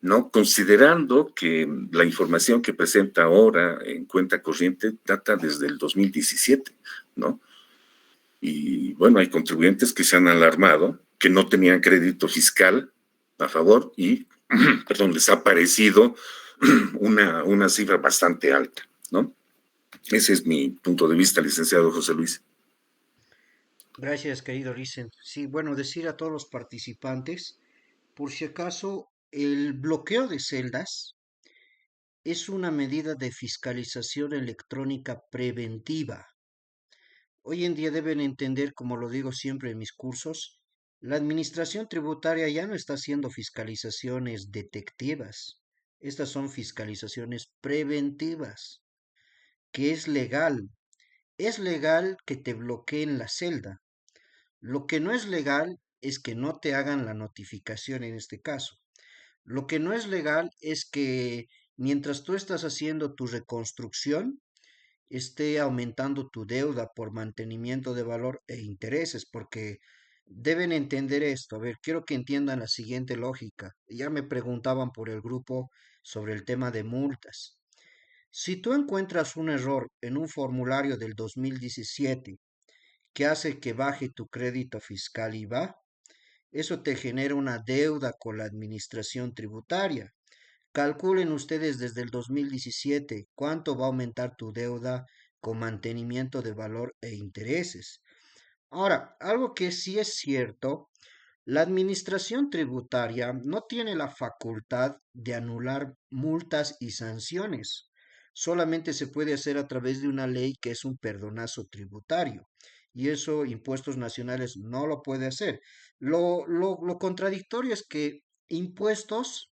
¿no? Considerando que la información que presenta ahora en cuenta corriente data desde el 2017, ¿no? Y bueno, hay contribuyentes que se han alarmado, que no tenían crédito fiscal a favor y, perdón, les ha parecido una cifra bastante alta, ¿no? Ese es mi punto de vista, licenciado José Luis.
Gracias, querido Licen. Sí, bueno, decir a todos los participantes, por si acaso, el bloqueo de celdas es una medida de fiscalización electrónica preventiva. Hoy en día deben entender, como lo digo siempre en mis cursos, la administración tributaria ya no está haciendo fiscalizaciones detectivas. Estas son fiscalizaciones preventivas, que es legal. Es legal que te bloqueen la celda. Lo que no es legal es que no te hagan la notificación en este caso. Lo que no es legal es que mientras tú estás haciendo tu reconstrucción, esté aumentando tu deuda por mantenimiento de valor e intereses, porque deben entender esto. A ver, quiero que entiendan la siguiente lógica. Ya me preguntaban por el grupo sobre el tema de multas. Si tú encuentras un error en un formulario del 2017 que hace que baje tu crédito fiscal IVA, eso te genera una deuda con la administración tributaria. Calculen ustedes desde el 2017 cuánto va a aumentar tu deuda con mantenimiento de valor e intereses. Ahora, algo que sí es cierto, la administración tributaria no tiene la facultad de anular multas y sanciones. Solamente se puede hacer a través de una ley que es un perdonazo tributario. Y eso Impuestos Nacionales no lo puede hacer. Lo contradictorio es que impuestos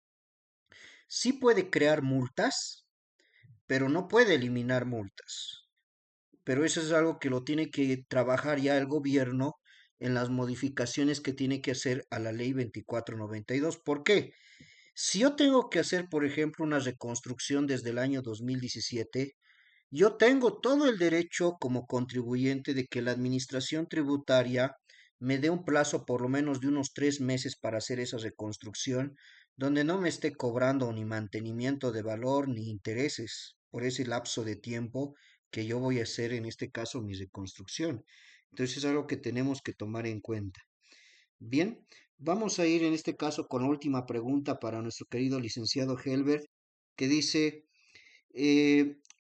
sí puede crear multas, pero no puede eliminar multas. Pero eso es algo que lo tiene que trabajar ya el gobierno en las modificaciones que tiene que hacer a la ley 2492. ¿Por qué? Si yo tengo que hacer, por ejemplo, una reconstrucción desde el año 2017, yo tengo todo el derecho como contribuyente de que la administración tributaria me dé un plazo por lo menos de unos 3 meses para hacer esa reconstrucción, donde no me esté cobrando ni mantenimiento de valor ni intereses por ese lapso de tiempo que yo voy a hacer en este caso mi reconstrucción. Entonces es algo que tenemos que tomar en cuenta. Bien, vamos a ir en este caso con la última pregunta para nuestro querido licenciado Helbert, que dice,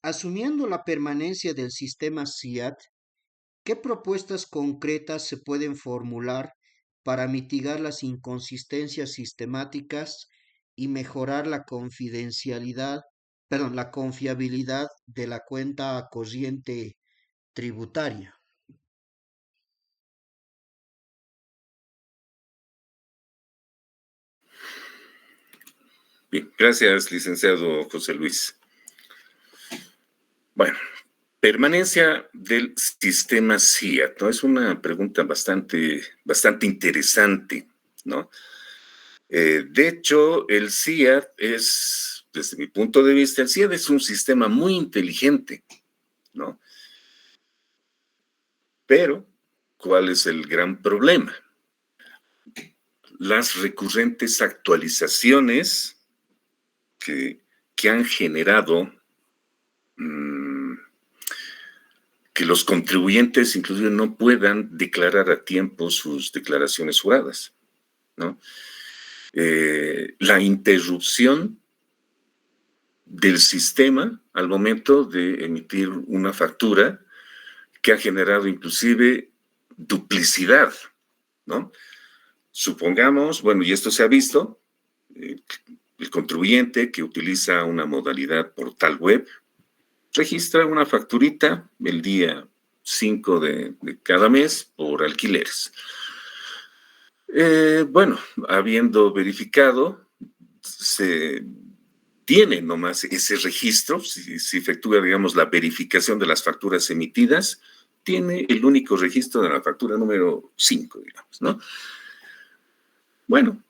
asumiendo la permanencia del sistema SIAT, ¿qué propuestas concretas se pueden formular para mitigar las inconsistencias sistemáticas y mejorar la confidencialidad, perdón, la confiabilidad de la cuenta corriente tributaria?
Bien, gracias, licenciado José Luis. Bueno, permanencia del sistema SIAT, ¿no? Es una pregunta bastante interesante, ¿no? De hecho, el SIAT es, desde mi punto de vista, el SIAT es un sistema muy inteligente, ¿no? Pero, ¿cuál es el gran problema? Las recurrentes actualizaciones que han generado que los contribuyentes inclusive no puedan declarar a tiempo sus declaraciones juradas, ¿no? La interrupción del sistema al momento de emitir una factura que ha generado inclusive duplicidad, ¿no? Supongamos, bueno, y esto se ha visto, el contribuyente que utiliza una modalidad portal web registra una facturita el día 5 de cada mes por alquileres. Bueno, habiendo verificado, se tiene nomás ese registro, si efectúa, digamos, la verificación de las facturas emitidas, tiene el único registro de la factura número 5, digamos, ¿no? Bueno,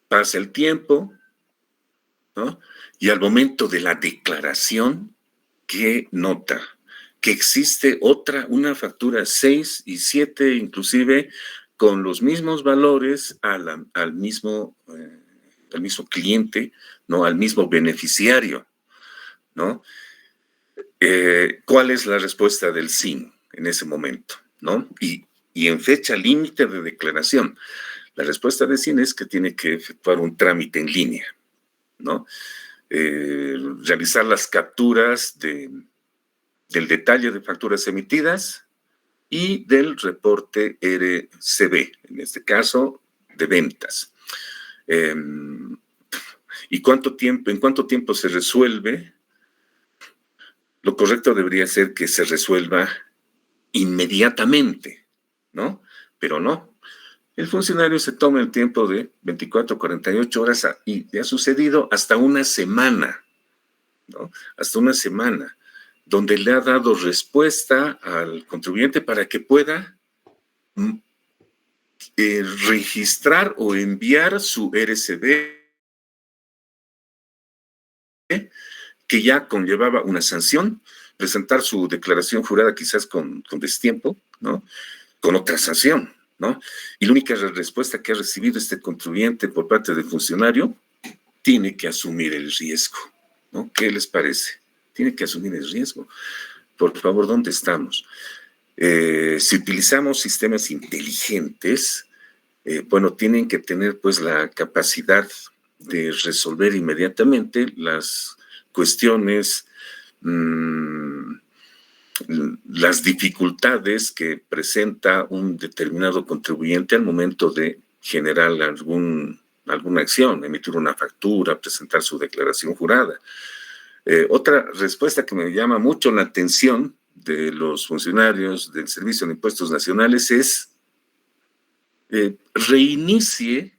pasa el tiempo, ¿no? Y al momento de la declaración, ¿qué nota? Que existe una factura 6 y 7, inclusive con los mismos valores al mismo cliente, ¿no? Al mismo beneficiario, ¿no? ¿Cuál es la respuesta del SIN en ese momento, ¿no? Y en fecha límite de declaración, la respuesta del SIN es que tiene que efectuar un trámite en línea, ¿no? Realizar las capturas del detalle de facturas emitidas y del reporte RCB, en este caso, de ventas. ¿Y en cuánto tiempo se resuelve? Lo correcto debería ser que se resuelva inmediatamente, ¿no? Pero no. El funcionario se toma el tiempo de 24, 48 horas y ha sucedido hasta una semana, ¿no? Hasta una semana, donde le ha dado respuesta al contribuyente para que pueda registrar o enviar su RCB, que ya conllevaba una sanción, presentar su declaración jurada quizás con destiempo, ¿no? Con otra sanción, ¿no? Y la única respuesta que ha recibido este contribuyente por parte del funcionario, tiene que asumir el riesgo, ¿no? ¿Qué les parece? Tiene que asumir el riesgo. Por favor, ¿dónde estamos? Si utilizamos sistemas inteligentes, bueno, tienen que tener pues la capacidad de resolver inmediatamente las cuestiones, las dificultades que presenta un determinado contribuyente al momento de generar alguna acción, emitir una factura, presentar su declaración jurada. Otra respuesta que me llama mucho la atención de los funcionarios del Servicio de Impuestos Nacionales es reinicie,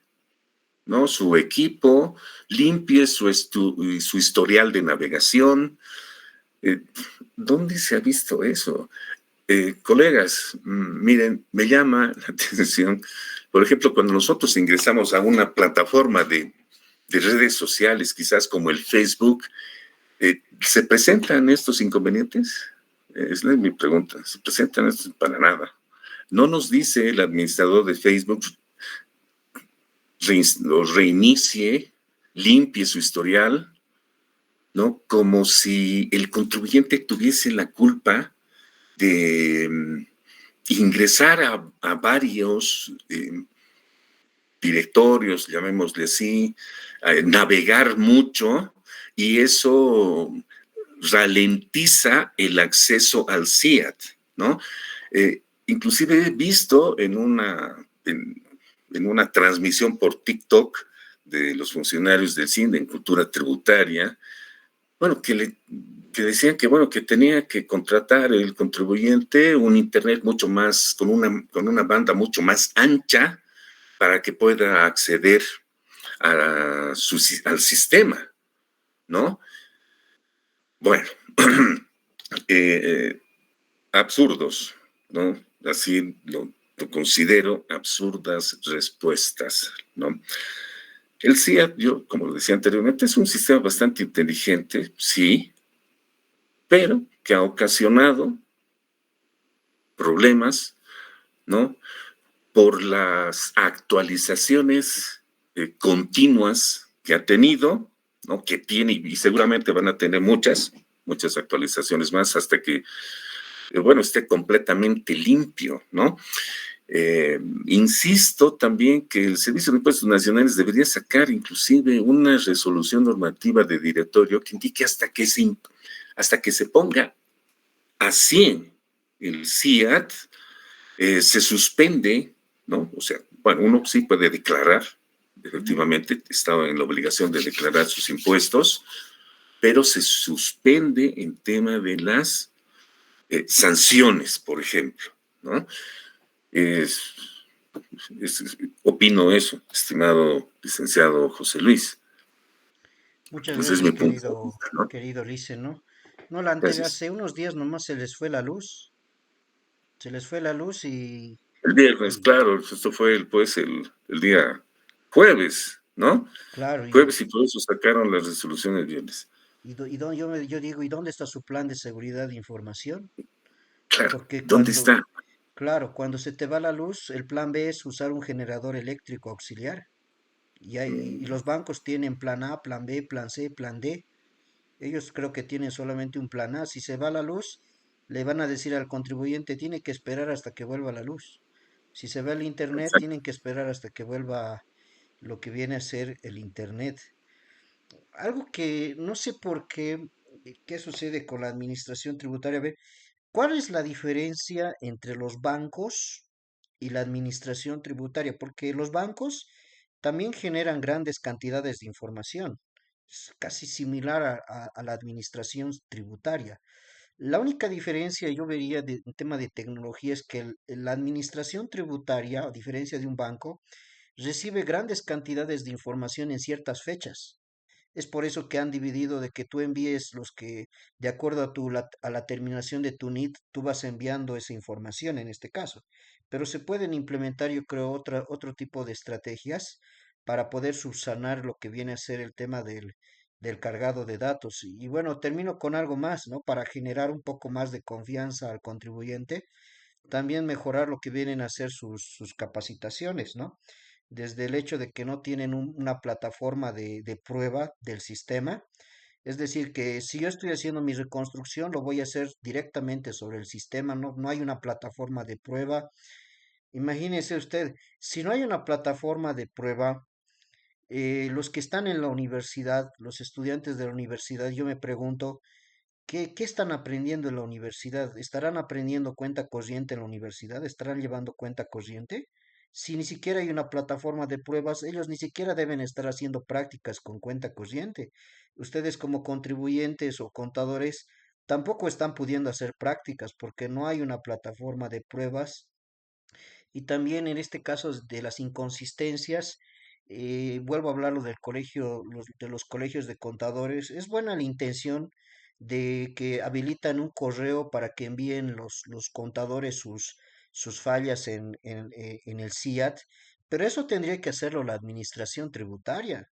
¿no?, su equipo, limpie su historial de navegación. ¿Dónde se ha visto eso? Colegas, miren, me llama la atención, por ejemplo, cuando nosotros ingresamos a una plataforma de redes sociales, quizás como el Facebook, ¿se presentan estos inconvenientes? Es mi pregunta. ¿Se presentan estos? Para nada. No nos dice el administrador de Facebook, reinicie, limpie su historial, ¿no? Como si el contribuyente tuviese la culpa de ingresar a varios directorios, llamémosle así, navegar mucho, y eso ralentiza el acceso al SIAT, ¿no? Inclusive he visto en una transmisión por TikTok de los funcionarios del CIN en cultura tributaria, bueno, que decían que, bueno, que tenía que contratar el contribuyente un internet mucho más, con una banda mucho más ancha para que pueda acceder al sistema, ¿no? Bueno, absurdos, ¿no? Así lo considero, absurdas respuestas, ¿no? El SIAT, yo, como lo decía anteriormente, es un sistema bastante inteligente, sí, pero que ha ocasionado problemas, ¿no?, por las actualizaciones continuas que ha tenido, ¿no?, que tiene, y seguramente van a tener muchas actualizaciones más hasta que, bueno, esté completamente limpio, ¿no? Insisto también que el Servicio de Impuestos Nacionales debería sacar inclusive una resolución normativa de directorio que indique hasta que se ponga a 100 el CIAT, se suspende, ¿no? O sea, bueno, uno sí puede declarar, efectivamente estaba en la obligación de declarar sus impuestos, pero se suspende en tema de las sanciones, por ejemplo, ¿no? Es, opino eso, estimado licenciado José Luis.
Muchas
Ese es
gracias,
mi punto de
querido,
vista, ¿no?
querido Lice, ¿no? No,
Gracias.
hace unos días nomás se les fue la luz, se les fue la luz
El viernes,
y
claro, esto fue el día jueves, ¿no?
claro,
Jueves y por eso sacaron las resoluciones viernes.
yo digo, ¿y dónde está su plan de seguridad de información?
Claro,
Porque
¿dónde está?
claro, cuando se te va la luz, el plan B es usar un generador eléctrico auxiliar. Y
Mm,
los bancos tienen plan A, plan B, plan C, plan D. Ellos creo que tienen solamente un plan A. Si se va la luz, le van a decir al contribuyente, tiene que esperar hasta que vuelva la luz. Si se va el internet,
exacto.
tienen que esperar hasta que vuelva lo que viene a ser el internet. Algo que no sé por qué, qué sucede con la administración tributaria. A ver, ¿cuál es la diferencia entre los bancos y la administración tributaria? Porque los bancos también generan grandes cantidades de información. Es casi similar a la administración tributaria. La única diferencia yo vería en tema de tecnología es que la administración tributaria, a diferencia de un banco, recibe grandes cantidades de información en ciertas fechas. Es por eso que han dividido de que tú envíes los que, de acuerdo a la terminación de tu NIT, tú vas enviando esa información en este caso. Pero se pueden implementar, yo creo, otro tipo de estrategias para poder subsanar lo que viene a ser el tema del cargado de datos. Y bueno, termino con algo más, ¿no? Para generar un poco más de confianza al contribuyente, también mejorar lo que vienen a ser sus capacitaciones, ¿no? Desde el hecho de que no tienen una plataforma de prueba del sistema. Es decir, que si yo estoy haciendo mi reconstrucción, lo voy a hacer directamente sobre el sistema, no hay una plataforma de prueba. Imagínese usted, si no hay una plataforma de prueba, los que están en la universidad, los estudiantes de la universidad, yo me pregunto, ¿qué están aprendiendo en la universidad? ¿Estarán aprendiendo cuenta corriente en la universidad? ¿Estarán llevando cuenta corriente? Si ni siquiera hay una plataforma de pruebas, ellos ni siquiera deben estar haciendo prácticas con cuenta corriente. Ustedes como contribuyentes o contadores tampoco están pudiendo hacer prácticas porque no hay una plataforma de pruebas y también en este caso de las inconsistencias, vuelvo a hablar lo del colegio, de los colegios de contadores. Es buena la intención de que habilitan un correo para que envíen los contadores sus fallas en el CIAT, pero eso tendría que hacerlo la administración tributaria.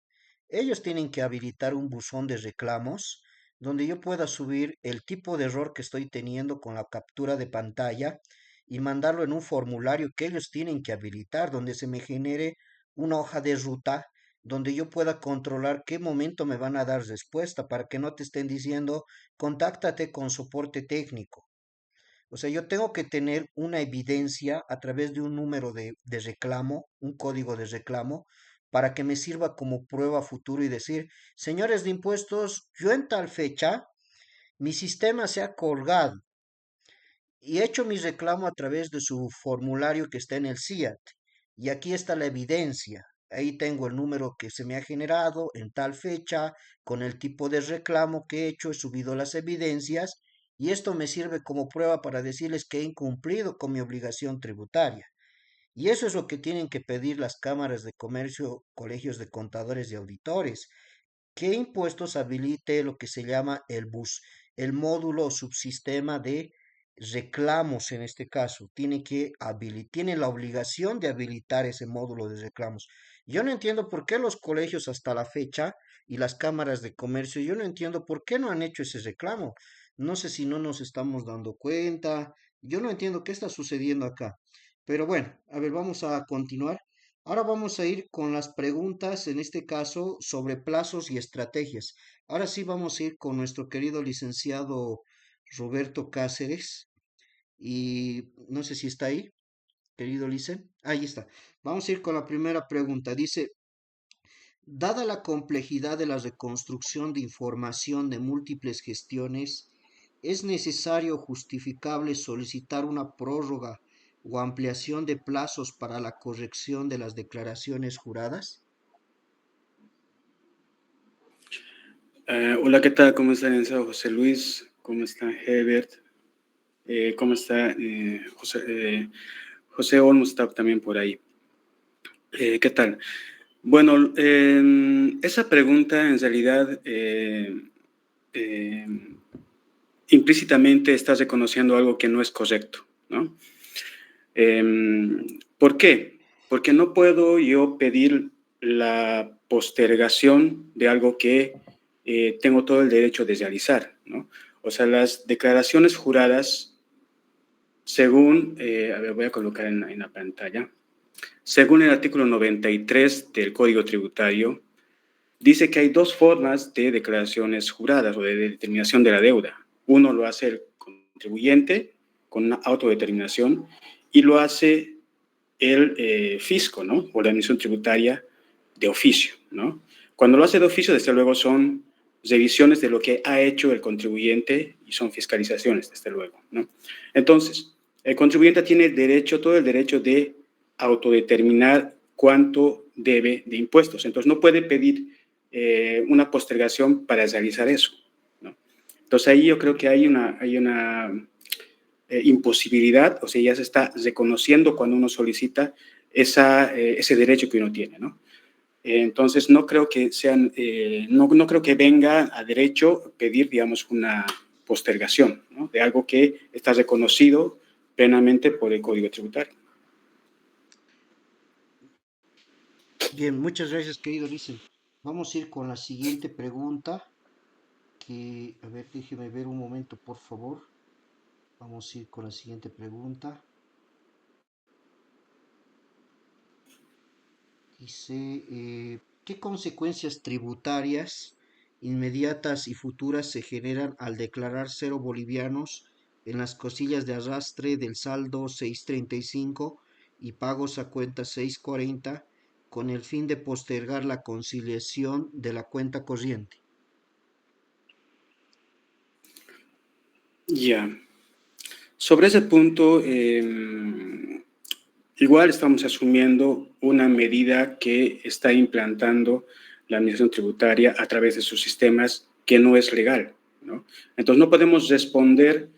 Ellos tienen que habilitar un buzón de reclamos donde yo pueda subir el tipo de error que estoy teniendo con la captura de pantalla y mandarlo en un formulario que ellos tienen que habilitar, donde se me genere una hoja de ruta, donde yo pueda controlar qué momento me van a dar respuesta, para que no te estén diciendo, contáctate con soporte técnico. O sea, yo tengo que tener una evidencia a través de un número de reclamo, un código de reclamo, para que me sirva como prueba futuro y decir, señores de impuestos, yo en tal fecha, mi sistema se ha colgado y he hecho mi reclamo a través de su formulario que está en el CIAT. Y aquí está la evidencia. Ahí tengo el número que se me ha generado en tal fecha, con el tipo de reclamo que he hecho, he subido las evidencias y esto me sirve como prueba para decirles que he incumplido con mi obligación tributaria. Y eso es lo que tienen que pedir las cámaras de comercio, colegios de contadores y auditores. ¿Qué impuestos habilite lo que se llama el BUS, el módulo o subsistema de reclamos en este caso? Tiene la obligación de habilitar ese módulo de reclamos. Yo no entiendo por qué los colegios hasta la fecha y las cámaras de comercio, yo no entiendo por qué no han hecho ese reclamo. No sé si no nos estamos dando cuenta. Yo no entiendo qué está sucediendo acá. Pero bueno, a ver, vamos a continuar. Ahora vamos a ir con las preguntas, en este caso, sobre plazos y estrategias. Ahora sí vamos a ir con nuestro querido licenciado Roberto Cáceres y no sé si está ahí. querido Licen. Ahí está. Vamos a ir con la primera pregunta. Dice, dada la complejidad de la reconstrucción de información de múltiples gestiones, ¿es necesario o justificable solicitar una prórroga o ampliación de plazos para la corrección de las declaraciones juradas?
Hola, ¿qué tal? ¿Cómo está, licenciado José Luis? ¿Cómo está Herbert? ¿Cómo está José Olmos? Está también por ahí. ¿Qué tal? Bueno, esa pregunta en realidad implícitamente está reconociendo algo que no es correcto, ¿no? ¿Por qué? Porque no puedo yo pedir la postergación de algo que tengo todo el derecho de realizar, ¿no? O sea, las declaraciones juradas, según, a ver, voy a colocar en la pantalla, según el artículo 93 del Código Tributario, dice que hay dos formas de declaraciones juradas o de determinación de la deuda. Uno lo hace el contribuyente con una autodeterminación y lo hace el fisco, ¿no? O la administración tributaria de oficio, ¿no? Cuando lo hace de oficio, desde luego, son revisiones de lo que ha hecho el contribuyente y son fiscalizaciones, desde luego, ¿no? Entonces, el contribuyente tiene derecho, todo el derecho de autodeterminar cuánto debe de impuestos. Entonces, no puede pedir una postergación para realizar eso, ¿no? Entonces, ahí yo creo que hay una imposibilidad, o sea, ya se está reconociendo cuando uno solicita ese derecho que uno tiene, ¿no? Entonces, no creo que sean, no creo que venga a derecho pedir, digamos, una postergación, ¿no? De algo que está reconocido plenamente por el Código Tributario.
Bien, muchas gracias, querido Licen. Vamos a ir con la siguiente pregunta, que, a ver, déjeme ver un momento, por favor. Vamos a ir con la siguiente pregunta. Dice, ¿qué consecuencias tributarias inmediatas y futuras se generan al declarar cero bolivianos en las cosillas de arrastre del saldo 635 y pagos a cuenta 640 con el fin de postergar la conciliación de la cuenta corriente?
Ya. Sobre ese punto, igual estamos asumiendo una medida que está implantando la Administración Tributaria a través de sus sistemas que no es legal, ¿no? Entonces, no podemos responder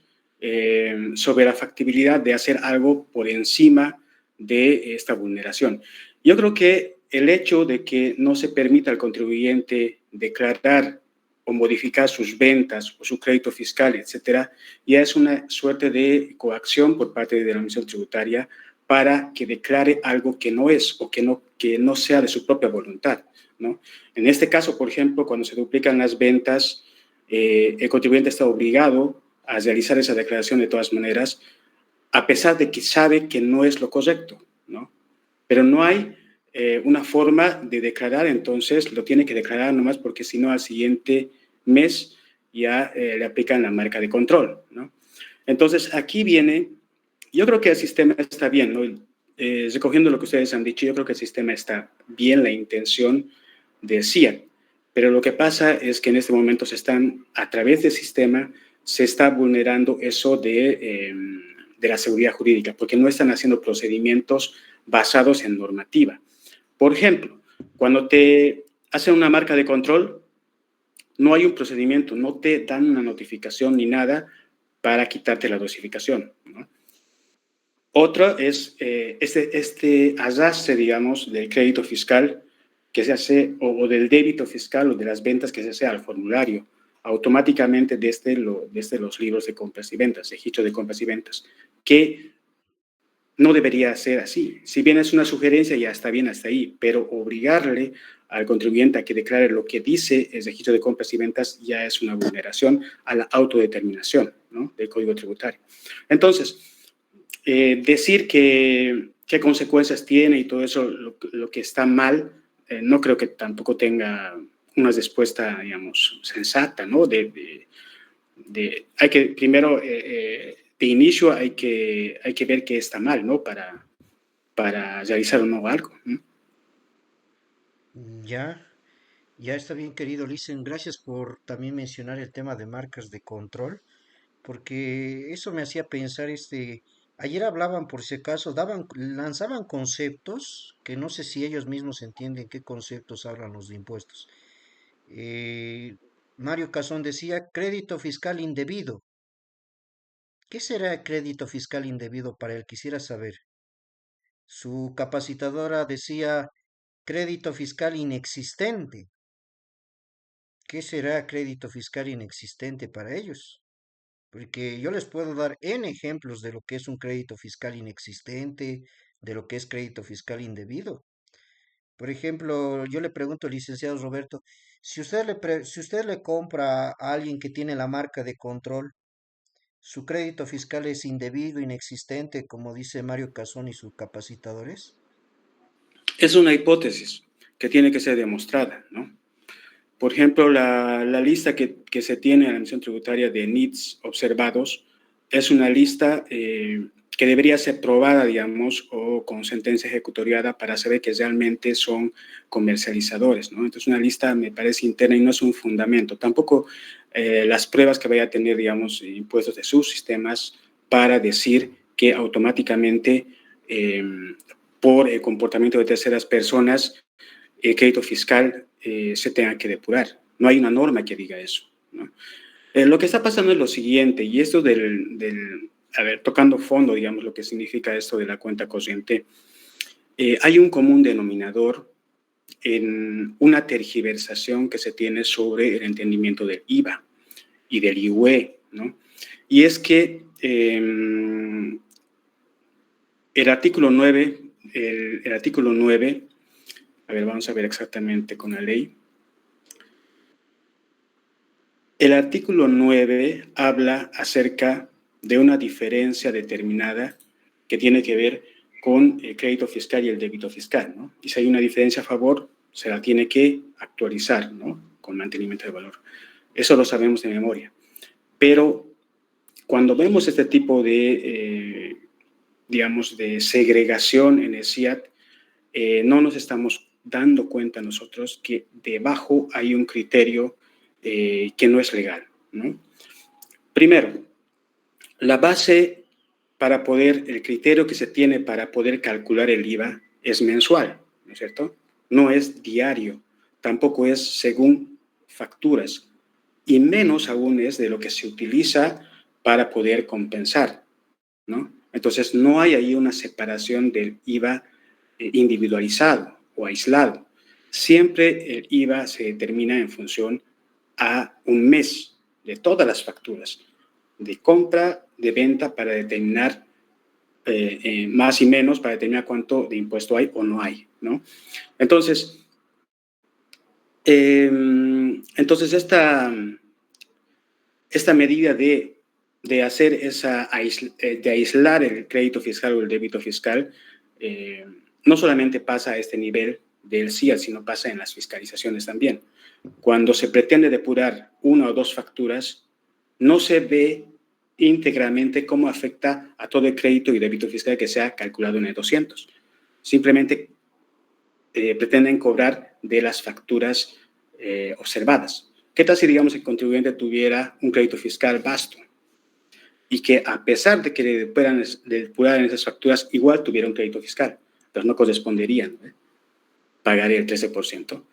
sobre la factibilidad de hacer algo por encima de esta vulneración. Yo creo que el hecho de que no se permita al contribuyente declarar o modificar sus ventas o su crédito fiscal, etcétera, ya es una suerte de coacción por parte de la Administración Tributaria para que declare algo que no es o que no sea de su propia voluntad, ¿no? En este caso, por ejemplo, cuando se duplican las ventas, el contribuyente está obligado a realizar esa declaración de todas maneras, a pesar de que sabe que no es lo correcto, ¿no? Pero no hay una forma de declarar, entonces lo tiene que declarar nomás porque si no al siguiente mes ya le aplican la marca de control, ¿no? Entonces aquí viene, yo creo que el sistema está bien, ¿no? Recogiendo lo que ustedes han dicho, yo creo que el sistema está bien, la intención decía, pero lo que pasa es que en este momento a través del sistema, se está vulnerando eso de la seguridad jurídica, porque no están haciendo procedimientos basados en normativa. Por ejemplo, cuando te hacen una marca de control, no hay un procedimiento, no te dan una notificación ni nada para quitarte la dosificación, ¿no? Otra es este arrastre, digamos, del crédito fiscal que se hace, o del débito fiscal o de las ventas que se hace al formulario, automáticamente desde los libros de compras y ventas, registro de compras y ventas, que no debería ser así. Si bien es una sugerencia, ya está bien hasta ahí, pero obligarle al contribuyente a que declare lo que dice el registro de compras y ventas ya es una vulneración a la autodeterminación, ¿no?, del Código Tributario. Entonces, decir qué consecuencias tiene y todo eso, lo que está mal, no creo que tampoco tenga una respuesta, digamos, sensata, ¿no? Hay que, primero, de inicio hay que ver qué está mal, ¿no? Para para realizar o no algo, ¿no?
Ya, ya está bien, querido Licen. Gracias por también mencionar el tema de marcas de control, porque eso me hacía pensar, ayer hablaban por si acaso, lanzaban conceptos que no sé si ellos mismos entienden qué conceptos hablan los de impuestos. Eh, Mario Casón decía crédito fiscal indebido. ¿Qué será crédito fiscal indebido para él? Quisiera saber. Su capacitadora decía crédito fiscal inexistente. ¿Qué será crédito fiscal inexistente para ellos? Porque yo les puedo dar N ejemplos de lo que es un crédito fiscal inexistente, de lo que es crédito fiscal indebido. Por ejemplo, yo le pregunto al licenciado Roberto, si usted le compra a alguien que tiene la marca de control, ¿su crédito fiscal es indebido, inexistente, como dice Mario Casón y sus capacitadores?
Es una hipótesis que tiene que ser demostrada, ¿no? Por ejemplo, la lista que se tiene en la Administración Tributaria de NITs observados es una lista que debería ser probada, digamos, o con sentencia ejecutoriada para saber que realmente son comercializadores, ¿no? Entonces, una lista me parece interna y no es un fundamento. Tampoco las pruebas que vaya a tener, digamos, impuestos de sus sistemas para decir que automáticamente, por el comportamiento de terceras personas, el crédito fiscal se tenga que depurar. No hay una norma que diga eso, ¿no? Lo que está pasando es lo siguiente, y esto a ver, tocando fondo, digamos, lo que significa esto de la cuenta corriente, hay un común denominador en una tergiversación que se tiene sobre el entendimiento del IVA y del IUE, ¿no? Y es que el artículo 9, el artículo 9, a ver, vamos a ver exactamente con la ley. El artículo 9 habla acerca de una diferencia determinada que tiene que ver con el crédito fiscal y el débito fiscal, ¿no? Y si hay una diferencia a favor, se la tiene que actualizar, ¿no? Con mantenimiento de valor. Eso lo sabemos de memoria. Pero cuando vemos este tipo de, digamos, de segregación en el SIAT, no nos estamos dando cuenta nosotros que debajo hay un criterio que no es legal, ¿no? Primero, la base para poder, el criterio que se tiene para poder calcular el IVA es mensual, ¿no es cierto? No es diario, tampoco es según facturas, y menos aún es de lo que se utiliza para poder compensar, ¿no? Entonces, no hay ahí una separación del IVA individualizado o aislado. Siempre el IVA se determina en función a un mes de todas las facturas, de compra, de venta, para determinar más y menos, para determinar cuánto de impuesto hay o no hay, ¿no? Entonces, esta medida de hacer de aislar el crédito fiscal o el débito fiscal, no solamente pasa a este nivel del CIAT, sino pasa en las fiscalizaciones también. Cuando se pretende depurar una o dos facturas, no se ve íntegramente cómo afecta a todo el crédito y débito fiscal que se ha calculado en el 200. Simplemente pretenden cobrar de las facturas observadas. ¿Qué tal si, digamos, el contribuyente tuviera un crédito fiscal vasto y que, a pesar de que le depuraran esas facturas, igual tuviera un crédito fiscal? Pero no corresponderían, ¿no? Pagaría el 13%.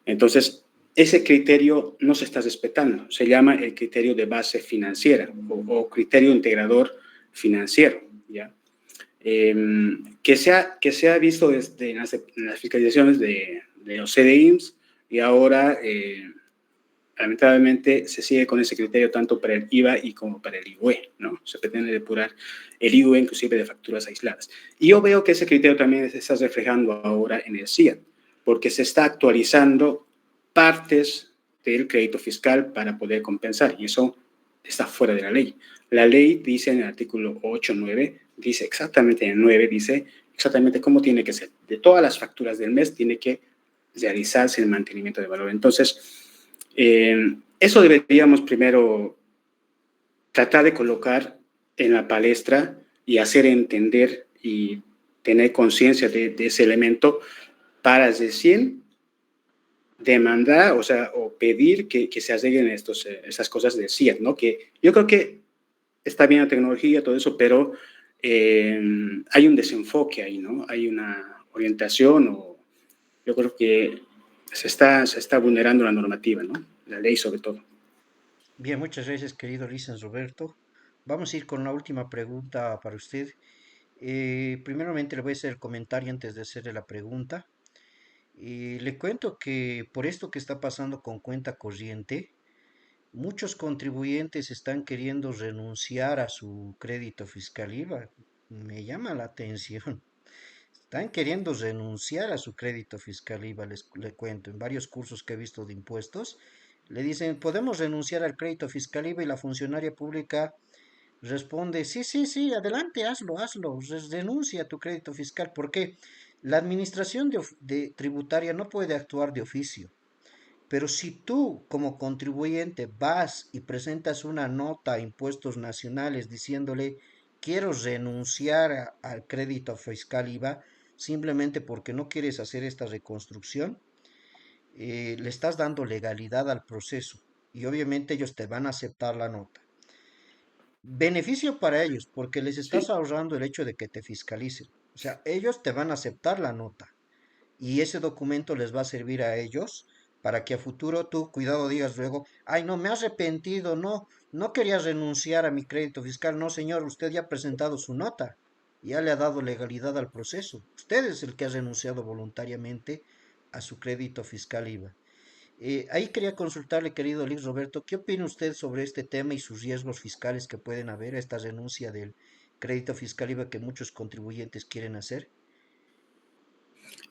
Entonces, ese criterio no se está respetando. Se llama el criterio de base financiera o criterio integrador financiero, ¿ya? Que se ha visto desde en las fiscalizaciones de los CDIMS, y ahora, lamentablemente, se sigue con ese criterio tanto para el IVA y como para el IUE, ¿no? Se pretende depurar el IUE inclusive de facturas aisladas. Y yo veo que ese criterio también se está reflejando ahora en el CIAT, porque se está actualizando partes del crédito fiscal para poder compensar, y eso está fuera de la ley. La ley dice en el artículo 8, 9, dice exactamente en el 9, dice exactamente cómo tiene que ser. De todas las facturas del mes tiene que realizarse el mantenimiento de valor. Entonces, eso deberíamos primero tratar de colocar en la palestra y hacer entender y tener conciencia de ese elemento para recién demandar, o sea, o pedir que se arreglen estas cosas del CIET, ¿no? Que yo creo que está bien la tecnología, todo eso, pero hay un desenfoque ahí, ¿no? Hay una orientación, o yo creo que se está vulnerando la normativa, ¿no? La ley sobre todo.
Bien, muchas gracias, querido Licenciado Roberto. Vamos a ir con la última pregunta para usted. Primeramente le voy a hacer el comentario antes de hacerle la pregunta. Le cuento que por esto que está pasando con cuenta corriente, muchos contribuyentes están queriendo renunciar a su crédito fiscal IVA. Me llama la atención. Están queriendo renunciar a su crédito fiscal IVA, le cuento. En varios cursos que he visto de impuestos, le dicen, podemos renunciar al crédito fiscal IVA y la funcionaria pública responde, sí, sí, sí, adelante, hazlo, hazlo, renuncia a tu crédito fiscal. ¿Por qué? La administración de tributaria no puede actuar de oficio. Pero si tú como contribuyente vas y presentas una nota a impuestos nacionales diciéndole quiero renunciar al crédito fiscal IVA simplemente porque no quieres hacer esta reconstrucción, le estás dando legalidad al proceso y obviamente ellos te van a aceptar la nota. Beneficio para ellos porque les estás
Sí.
ahorrando el hecho de que te fiscalicen. O sea, ellos te van a aceptar la nota y ese documento les va a servir a ellos para que a futuro tú, cuidado, digas luego, ay, no, me he arrepentido, no, no quería renunciar a mi crédito fiscal. No, señor, usted ya ha presentado su nota, ya le ha dado legalidad al proceso. Usted es el que ha renunciado voluntariamente a su crédito fiscal IVA. Ahí quería consultarle, querido Luis Roberto, ¿qué opina usted sobre este tema y sus riesgos fiscales que pueden haber a esta renuncia del crédito fiscal IVA que muchos contribuyentes quieren hacer?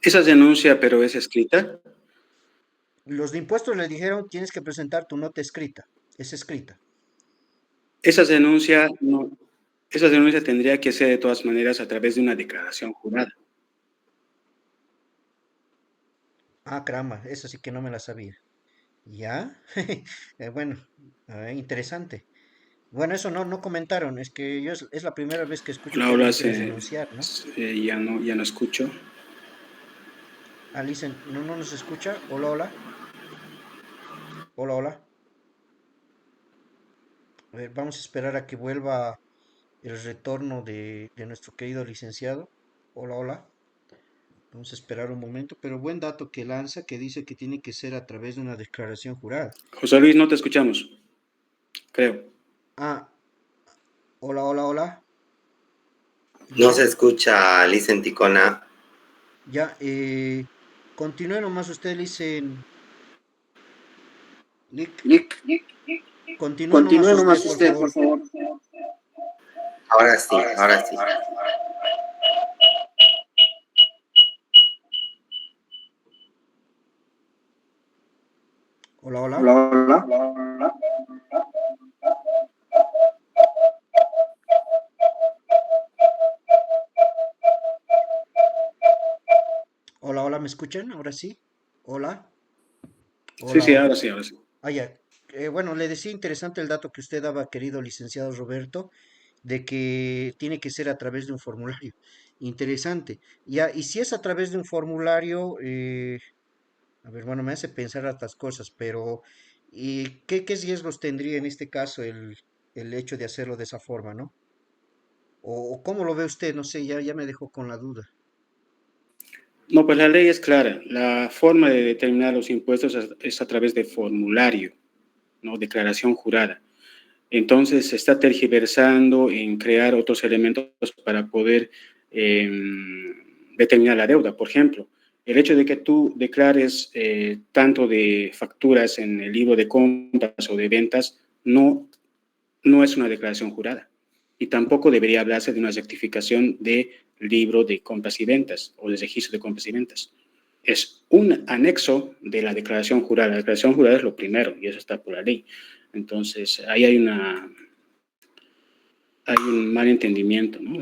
Esa denuncia, pero es escrita.
Los de impuestos les dijeron, tienes que presentar tu nota escrita. Es escrita.
Esa denuncia, no, esa denuncia tendría que ser de todas maneras a través de una declaración jurada.
Ah, caramba, esa sí que no me la sabía. ¿Ya? Bueno, interesante. Bueno, eso no comentaron. Es que yo es la primera vez que escucho que
Ahora
alguien quiere renunciar, ¿no?
ya no escucho.
Alicen, ¿no nos escucha? Hola, hola. Hola, hola. A ver, vamos a esperar a que vuelva el retorno de nuestro querido licenciado. Hola, hola. Vamos a esperar un momento, pero buen dato que lanza que dice que tiene que ser a través de una declaración jurada.
José Luis, no te escuchamos, creo.
Ah, hola, hola, hola.
No se
Ya,
escucha, Licen Ticona.
ya, continúe nomás, usted le dicen, Nick,
Nick,
continúe nomás
continúe
usted,
nomás
por
usted,
favor.
por favor.
Ahora sí, ahora sí.
Hola, hola.
Hola, hola.
Hola, hola, ¿me escuchan? Ahora sí. Hola,
Sí,
hola,
sí,
hola.
ahora sí, ahora sí.
Ah, ya. Bueno, le decía interesante el dato que usted daba, querido licenciado Roberto, de que tiene que ser a través de un formulario. Interesante. Ya, y si es a través de un formulario, a ver, bueno, me hace pensar otras cosas, pero ¿y qué riesgos tendría en este caso el hecho de hacerlo de esa forma, ¿no? O cómo lo ve usted, no sé, ya me dejó con la duda.
No, pues la ley es clara. La forma de determinar los impuestos es a través de formulario, ¿no? Declaración jurada. Entonces se está tergiversando en crear otros elementos para poder eh, determinar la deuda. Por ejemplo, el hecho de que tú declares tanto de facturas en el libro de compras o de ventas no es una declaración jurada. Y tampoco debería hablarse de una rectificación de libro de compras y ventas o de registro de compras y ventas. Es un anexo de la declaración jurada. La declaración jurada es lo primero y eso está por la ley. Entonces, ahí hay un mal entendimiento, ¿no?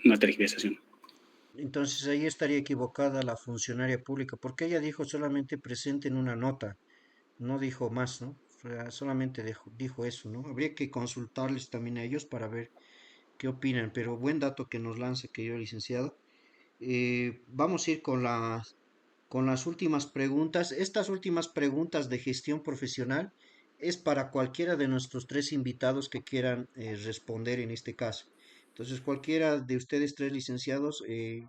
Una tergiversación.
Entonces ahí estaría equivocada la funcionaria pública, porque ella dijo solamente presente en una nota, no dijo más, ¿no? O sea, solamente dijo eso, ¿no? Habría que consultarles también a ellos para ver qué opinan, pero buen dato que nos lanza, querido licenciado. Vamos a ir con las últimas preguntas. Estas últimas preguntas de gestión profesional es para cualquiera de nuestros tres invitados que quieran responder en este caso. Entonces, cualquiera de ustedes tres licenciados,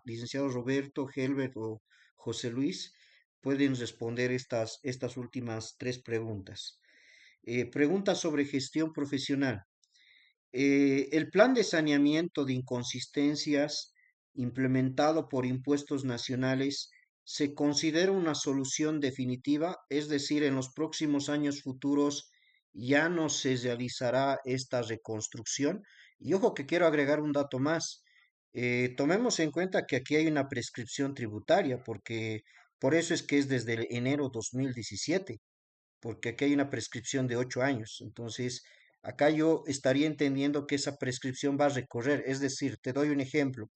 licenciado Roberto, Helbert o José Luis, pueden responder estas últimas tres preguntas. Preguntas sobre gestión profesional. El plan de saneamiento de inconsistencias implementado por impuestos nacionales se considera una solución definitiva, es decir, en los próximos años futuros ya no se realizará esta reconstrucción. Y ojo que quiero agregar un dato más. Tomemos en cuenta que aquí hay una prescripción tributaria, porque por eso es que es desde el enero 2017 porque aquí hay una prescripción de 8 años. Entonces, acá yo estaría entendiendo que esa prescripción va a recorrer. Es decir, te doy un ejemplo.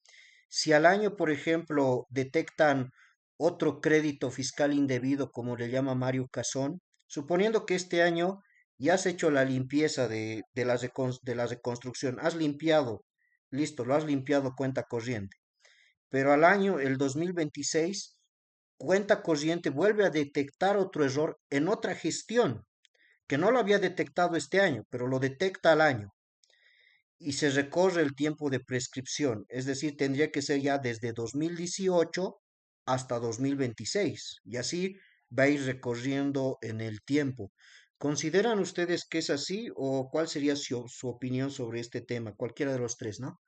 Si al año, por ejemplo, detectan otro crédito fiscal indebido, como le llama Mario Casón, suponiendo que este año ya has hecho la limpieza de la reconstrucción, has limpiado, listo, lo has limpiado cuenta corriente, pero al año, el 2026, cuenta corriente vuelve a detectar otro error en otra gestión que no lo había detectado este año, pero lo detecta al año y se recorre el tiempo de prescripción, es decir, tendría que ser ya desde 2018 hasta 2026 y así va a ir recorriendo en el tiempo. ¿Consideran ustedes que es así o cuál sería su opinión sobre este tema? Cualquiera de los tres, ¿no?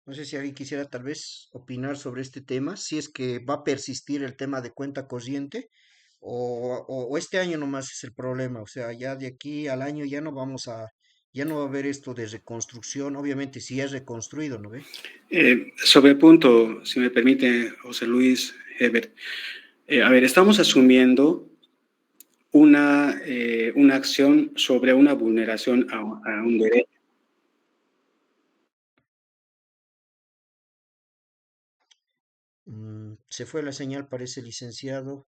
No sé si alguien quisiera tal vez opinar sobre este tema, si es que va a persistir el tema de cuenta corriente o este año nomás es el problema, o sea, ya de aquí al año ya no va a haber esto de reconstrucción, obviamente si es reconstruido, ¿no ve?
Sobre el punto, si me permite, José Luis, Heber, a ver, estamos asumiendo una acción sobre una vulneración a un derecho.
Se fue la señal, parece licenciado.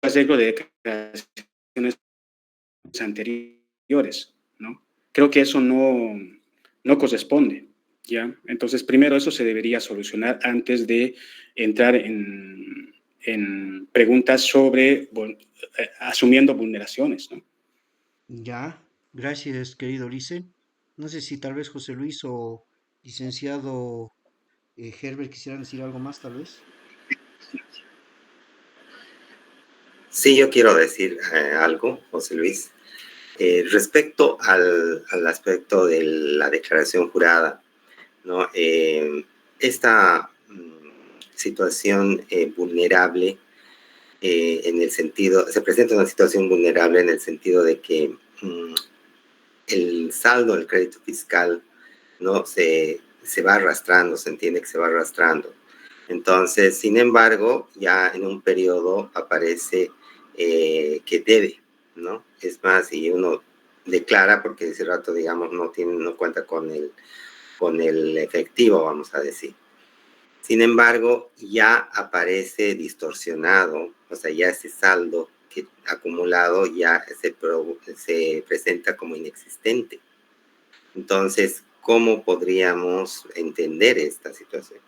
Hacerlo de declaraciones anteriores, ¿no? Creo que eso no corresponde, ¿ya? Entonces, primero eso se debería solucionar antes de entrar en preguntas sobre asumiendo vulneraciones, ¿no?
Ya, gracias, querido Lice. No sé si tal vez José Luis o licenciado Herbert quisieran decir algo más, tal vez.
Sí, yo quiero decir algo, José Luis. Respecto al aspecto de la declaración jurada, ¿no? Esta situación vulnerable en el sentido, se presenta una situación vulnerable en el sentido de que el saldo del crédito fiscal no se va arrastrando, se entiende que se va arrastrando. Entonces, sin embargo, ya en un periodo aparece que debe, ¿no? Es más, si uno declara, porque ese rato, digamos, no cuenta con el efectivo, vamos a decir. Sin embargo, ya aparece distorsionado, o sea, ya ese saldo que acumulado ya se presenta como inexistente. Entonces, ¿cómo podríamos entender esta situación?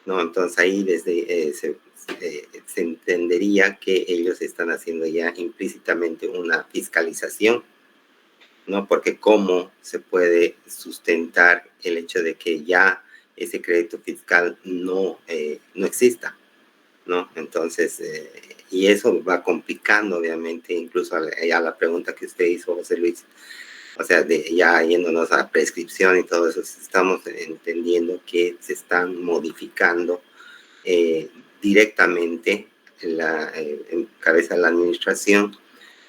¿No? Entonces ahí se entendería que ellos están haciendo ya implícitamente una fiscalización, ¿no? Porque cómo se puede sustentar el hecho de que ya ese crédito fiscal no exista, ¿no? Entonces, y eso va complicando obviamente incluso a la pregunta que usted hizo, José Luis, o sea, ya yéndonos a prescripción y todo eso, estamos entendiendo que se están modificando directamente en cabeza de la administración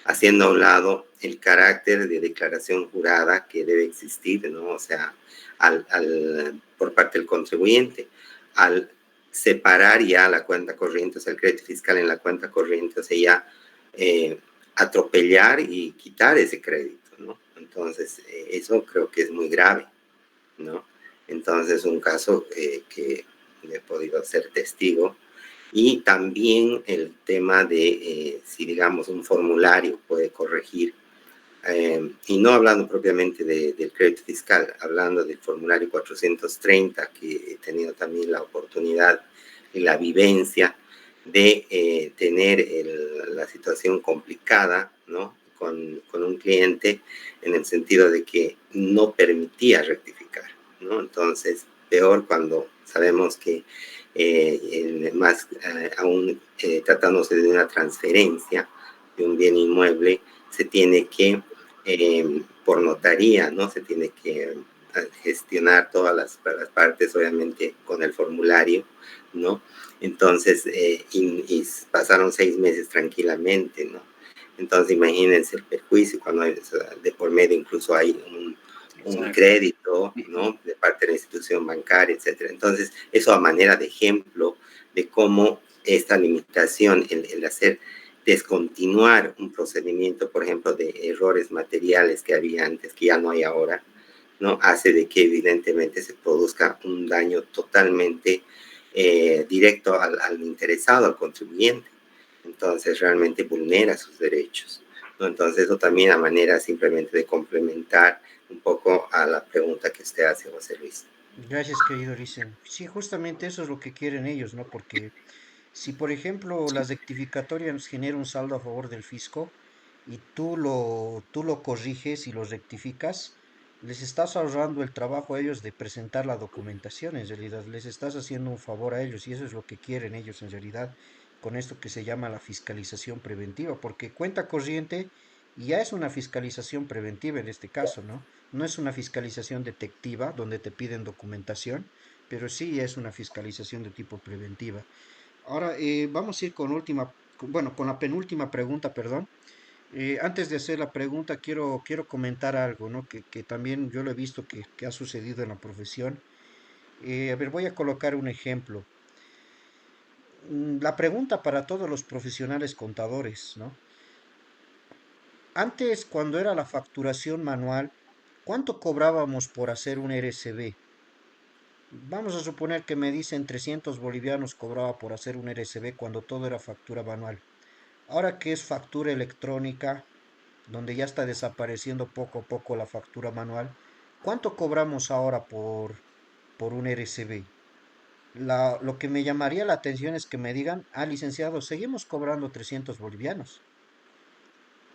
haciendo a un lado el carácter de declaración jurada que debe existir, ¿no? O sea, por parte del contribuyente, al separar ya la cuenta corriente, o sea, el crédito fiscal en la cuenta corriente, o sea, ya atropellar y quitar ese crédito, ¿no? Entonces, eso creo que es muy grave, ¿no? Entonces, un caso que he podido ser testigo. Y también el tema de si, digamos, un formulario puede corregir, y no hablando propiamente del crédito fiscal, hablando del formulario 430, que he tenido también la oportunidad y la vivencia de tener la situación complicada, ¿no? Con un cliente, en el sentido de que no permitía rectificar, ¿no? Entonces, peor cuando sabemos que más aún tratándose de una transferencia de un bien inmueble, se tiene que, por notaría, ¿no? Se tiene que gestionar todas las partes, obviamente, con el formulario, ¿no? Entonces, y pasaron 6 meses tranquilamente, ¿no? Entonces, imagínense el perjuicio cuando hay, de por medio incluso hay un crédito, ¿no? De parte de la institución bancaria, etcétera. Entonces, eso a manera de ejemplo de cómo esta limitación, el hacer descontinuar un procedimiento, por ejemplo, de errores materiales que había antes, que ya no hay ahora, ¿no? Hace de que evidentemente se produzca un daño totalmente directo al interesado, al contribuyente. Entonces, realmente vulnera sus derechos, ¿no? Entonces, eso también a manera simplemente de complementar un poco a la pregunta que usted hace, José Luis.
Gracias, querido Licen. Sí, justamente eso es lo que quieren ellos, ¿no? Porque si, por ejemplo, la rectificatoria nos genera un saldo a favor del fisco y tú lo corriges y lo rectificas, les estás ahorrando el trabajo a ellos de presentar la documentación, en realidad, les estás haciendo un favor a ellos y eso es lo que quieren ellos en realidad con esto que se llama la fiscalización preventiva, porque cuenta corriente ya es una fiscalización preventiva en este caso, ¿no? No es una fiscalización detectiva donde te piden documentación, pero sí es una fiscalización de tipo preventiva. Ahora vamos a ir bueno, con la penúltima pregunta, perdón. Antes de hacer la pregunta, quiero comentar algo, ¿no? Que también yo lo he visto que ha sucedido en la profesión. A ver, voy a colocar un ejemplo. La pregunta para todos los profesionales contadores, ¿no? Antes, cuando era la facturación manual, ¿cuánto cobrábamos por hacer un RCB? Vamos a suponer que me dicen 300 bolivianos cobraba por hacer un RCB cuando todo era factura manual. Ahora que es factura electrónica, donde ya está desapareciendo poco a poco la factura manual, ¿cuánto cobramos ahora por un RCB? Lo que me llamaría la atención es que me digan, licenciado, seguimos cobrando 300 bolivianos,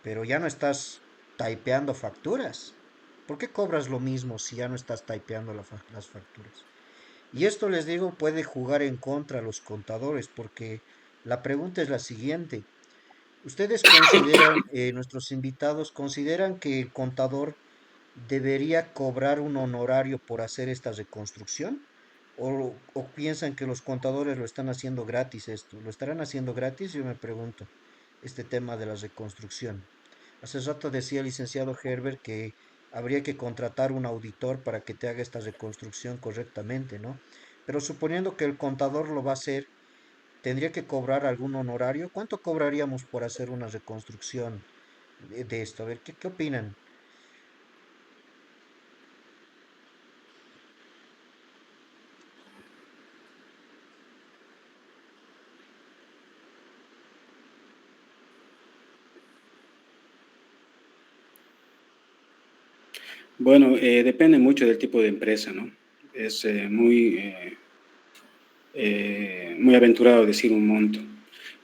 pero ya no estás typeando facturas. ¿Por qué cobras lo mismo si ya no estás typeando las facturas? Y esto les digo puede jugar en contra a los contadores porque la pregunta es la siguiente. ¿Ustedes consideran, nuestros invitados, consideran que el contador debería cobrar un honorario por hacer esta reconstrucción? ¿O piensan que los contadores lo están haciendo gratis esto? ¿Lo estarán haciendo gratis? Yo me pregunto, este tema de la reconstrucción. Hace rato decía el licenciado Herbert que habría que contratar un auditor para que te haga esta reconstrucción correctamente, ¿no? Pero suponiendo que el contador lo va a hacer, ¿tendría que cobrar algún honorario? ¿Cuánto cobraríamos por hacer una reconstrucción de esto? A ver, ¿qué opinan?
Bueno, depende mucho del tipo de empresa, ¿no? Es muy aventurado decir un monto.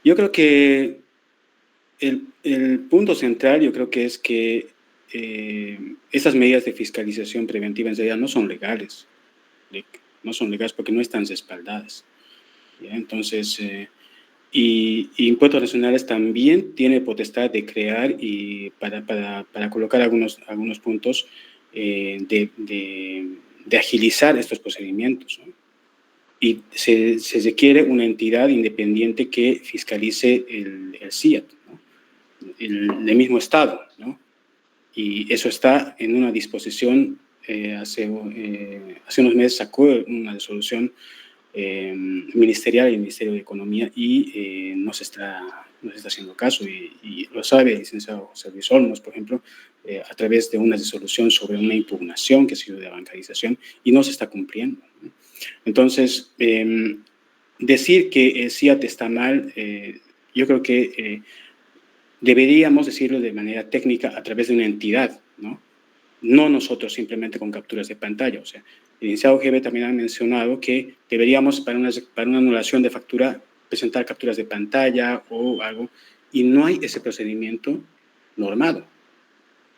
Yo creo que el punto central, yo creo que es que esas medidas de fiscalización preventiva en realidad no son legales. No son legales porque no están respaldadas. ¿Ya? Entonces, y Impuestos Nacionales también tiene potestad de crear y para colocar algunos puntos de agilizar estos procedimientos, ¿no? Y se requiere una entidad independiente que fiscalice el CIAT, ¿no? el mismo Estado, ¿no? Y eso está en una disposición, hace unos meses sacó una resolución ministerial del Ministerio de Economía y no se está haciendo caso, y lo sabe el licenciado José Luis Olmos, por ejemplo, a través de una resolución sobre una impugnación que ha sido de bancarización, y no se está cumpliendo, ¿no? Entonces, decir que el CIAT está mal, yo creo que deberíamos decirlo de manera técnica a través de una entidad, ¿no? No nosotros simplemente con capturas de pantalla. O sea, el licenciado GB también ha mencionado que deberíamos para una anulación de factura presentar capturas de pantalla o algo, y no hay ese procedimiento normado.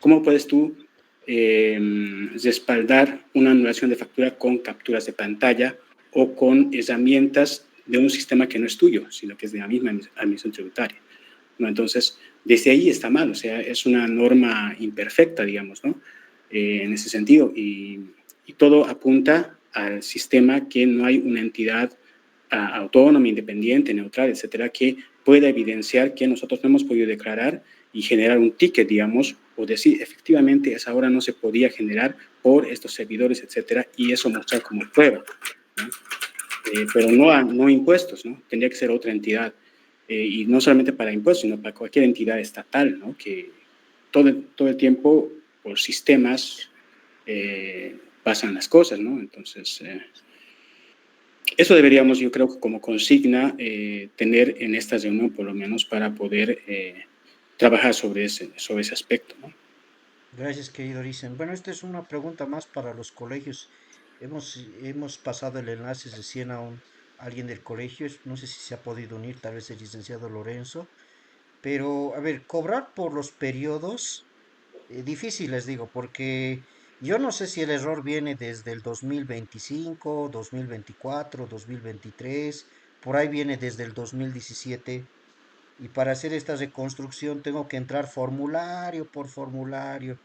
¿Cómo puedes tú respaldar una anulación de factura con capturas de pantalla o con herramientas de un sistema que no es tuyo, sino que es de la misma administración tributaria, ¿no? Entonces, desde ahí está mal, o sea, es una norma imperfecta, digamos, ¿no? En ese sentido, y todo apunta al sistema que no hay una entidad autónoma, independiente, neutral, etcétera, que pueda evidenciar que nosotros no hemos podido declarar y generar un ticket, digamos, o decir, efectivamente, esa hora no se podía generar por estos servidores, etcétera, y eso mostrar como prueba, ¿no? Pero no impuestos, ¿no? Tendría que ser otra entidad, y no solamente para impuestos, sino para cualquier entidad estatal, ¿no? Que todo el tiempo, por sistemas, pasan las cosas, ¿no? Entonces, eso deberíamos, yo creo, como consigna, tener en esta reunión, por lo menos, para poder trabajar sobre ese aspecto, ¿no?
Gracias, querido Lisen. Bueno, esta es una pregunta más para los colegios. Hemos pasado el enlace recién a alguien del colegio. No sé si se ha podido unir, tal vez el licenciado Lorenzo. Pero, a ver, cobrar por los periodos, difícil les digo, porque yo no sé si el error viene desde el 2025, 2024, 2023, por ahí viene desde el 2017. Y para hacer esta reconstrucción tengo que entrar formulario por formulario,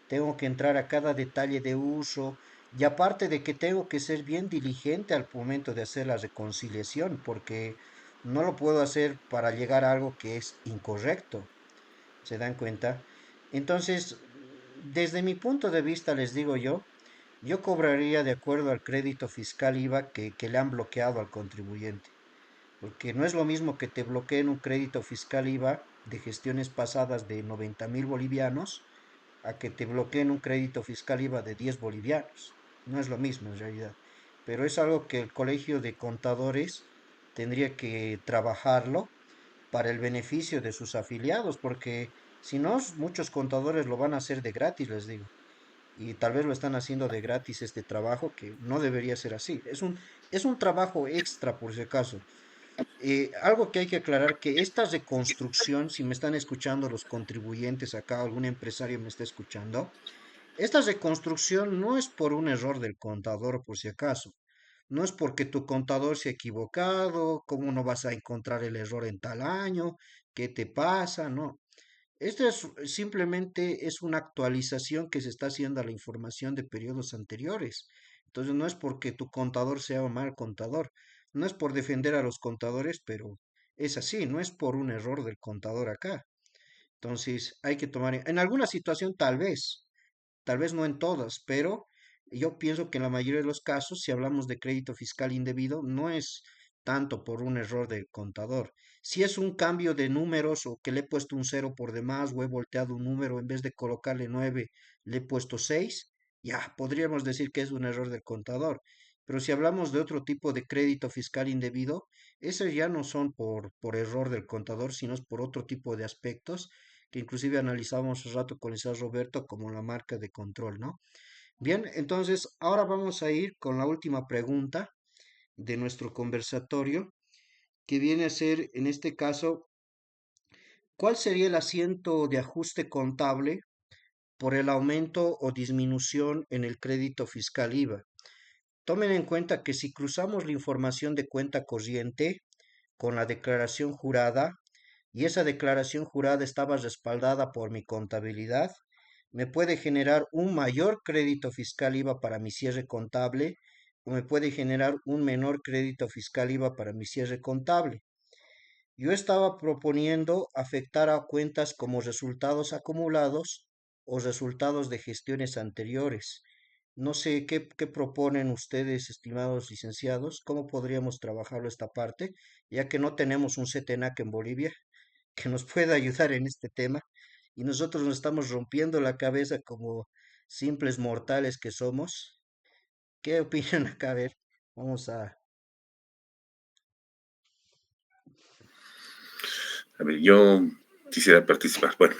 tengo que entrar a cada detalle de uso, y aparte de que tengo que ser bien diligente al momento de hacer la reconciliación, porque no lo puedo hacer para llegar a algo que es incorrecto. ¿Se dan cuenta? Entonces, desde mi punto de vista, les digo yo cobraría de acuerdo al crédito fiscal IVA que le han bloqueado al contribuyente. Porque no es lo mismo que te bloqueen un crédito fiscal IVA de gestiones pasadas de 90.000 bolivianos a que te bloqueen un crédito fiscal IVA de 10 bolivianos. No es lo mismo en realidad. Pero es algo que el Colegio de Contadores tendría que trabajarlo para el beneficio de sus afiliados, porque si no, muchos contadores lo van a hacer de gratis, les digo. Y tal vez lo están haciendo de gratis este trabajo, que no debería ser así. Es un trabajo extra, por si acaso. Algo que hay que aclarar, que esta reconstrucción, si me están escuchando los contribuyentes acá, algún empresario me está escuchando, esta reconstrucción no es por un error del contador, por si acaso. No es porque tu contador se ha equivocado, cómo no vas a encontrar el error en tal año, qué te pasa, no. Esto es simplemente es una actualización que se está haciendo a la información de periodos anteriores. Entonces no es porque tu contador sea un mal contador, no es por defender a los contadores, pero es así, no es por un error del contador acá. Entonces hay que tomar, en alguna situación tal vez no en todas, pero yo pienso que en la mayoría de los casos, si hablamos de crédito fiscal indebido, no es tanto por un error del contador. Si es un cambio de números o que le he puesto un cero por demás o he volteado un número en vez de colocarle 9, le he puesto 6, ya podríamos decir que es un error del contador. Pero si hablamos de otro tipo de crédito fiscal indebido, esos ya no son por error del contador, sino es por otro tipo de aspectos que inclusive analizamos hace rato con Isaac Roberto como la marca de control, ¿no? Bien, entonces ahora vamos a ir con la última pregunta de nuestro conversatorio, que viene a ser, en este caso, ¿cuál sería el asiento de ajuste contable por el aumento o disminución en el crédito fiscal IVA? Tomen en cuenta que si cruzamos la información de cuenta corriente con la declaración jurada, y esa declaración jurada estaba respaldada por mi contabilidad, me puede generar un mayor crédito fiscal IVA para mi cierre contable o me puede generar un menor crédito fiscal IVA para mi cierre contable. Yo estaba proponiendo afectar a cuentas como resultados acumulados o resultados de gestiones anteriores. No sé qué proponen ustedes, estimados licenciados, cómo podríamos trabajarlo esta parte, ya que no tenemos un CETENAC en Bolivia que nos pueda ayudar en este tema y nosotros nos estamos rompiendo la cabeza como simples mortales que somos. ¿Qué opinan acá? A ver, vamos a...
A ver, yo quisiera participar. Bueno,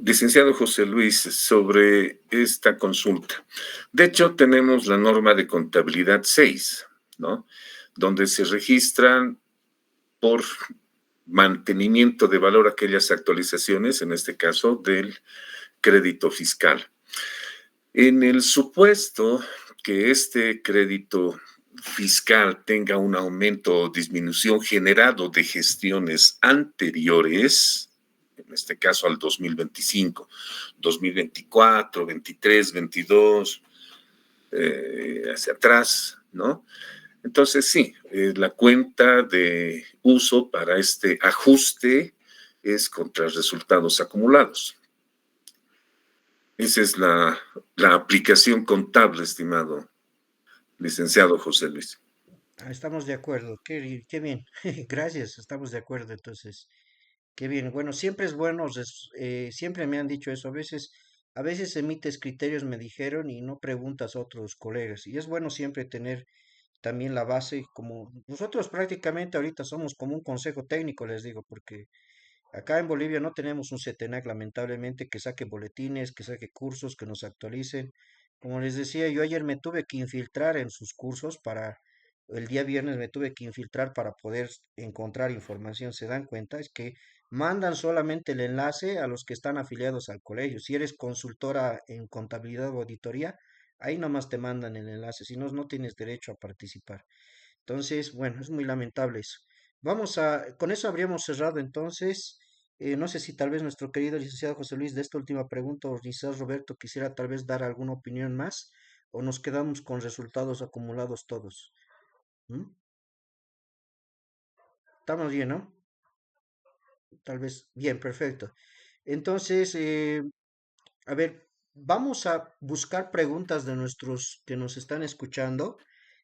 licenciado José Luis, sobre esta consulta. De hecho, tenemos la norma de contabilidad 6, ¿no? Donde se registran por mantenimiento de valor aquellas actualizaciones, en este caso del crédito fiscal. En el supuesto que este crédito fiscal tenga un aumento o disminución generado de gestiones anteriores, en este caso al 2025, 2024, 23, 22, hacia atrás, ¿no? Entonces, sí, la cuenta de uso para este ajuste es contra resultados acumulados. Esa es la aplicación contable, estimado licenciado José Luis.
Estamos de acuerdo, qué bien, gracias, estamos de acuerdo entonces. Qué bien, bueno, siempre es bueno, siempre me han dicho eso, a veces emites criterios, me dijeron, y no preguntas a otros colegas. Y es bueno siempre tener también la base, como nosotros prácticamente ahorita somos como un consejo técnico, les digo, porque acá en Bolivia no tenemos un CETENAC, lamentablemente, que saque boletines, que saque cursos, que nos actualicen. Como les decía, yo ayer me tuve que infiltrar en sus cursos el día viernes me tuve que infiltrar para poder encontrar información. ¿Se dan cuenta? Es que mandan solamente el enlace a los que están afiliados al colegio. Si eres consultora en contabilidad o auditoría, ahí nomás te mandan el enlace, si no, no tienes derecho a participar. Entonces, bueno, es muy lamentable eso. Con eso habríamos cerrado entonces. No sé si tal vez nuestro querido licenciado José Luis de esta última pregunta o quizás Roberto quisiera tal vez dar alguna opinión más o nos quedamos con resultados acumulados todos. ¿Mm? Estamos bien, ¿no? Tal vez, bien, perfecto. Entonces, a ver, vamos a buscar preguntas de nuestros que nos están escuchando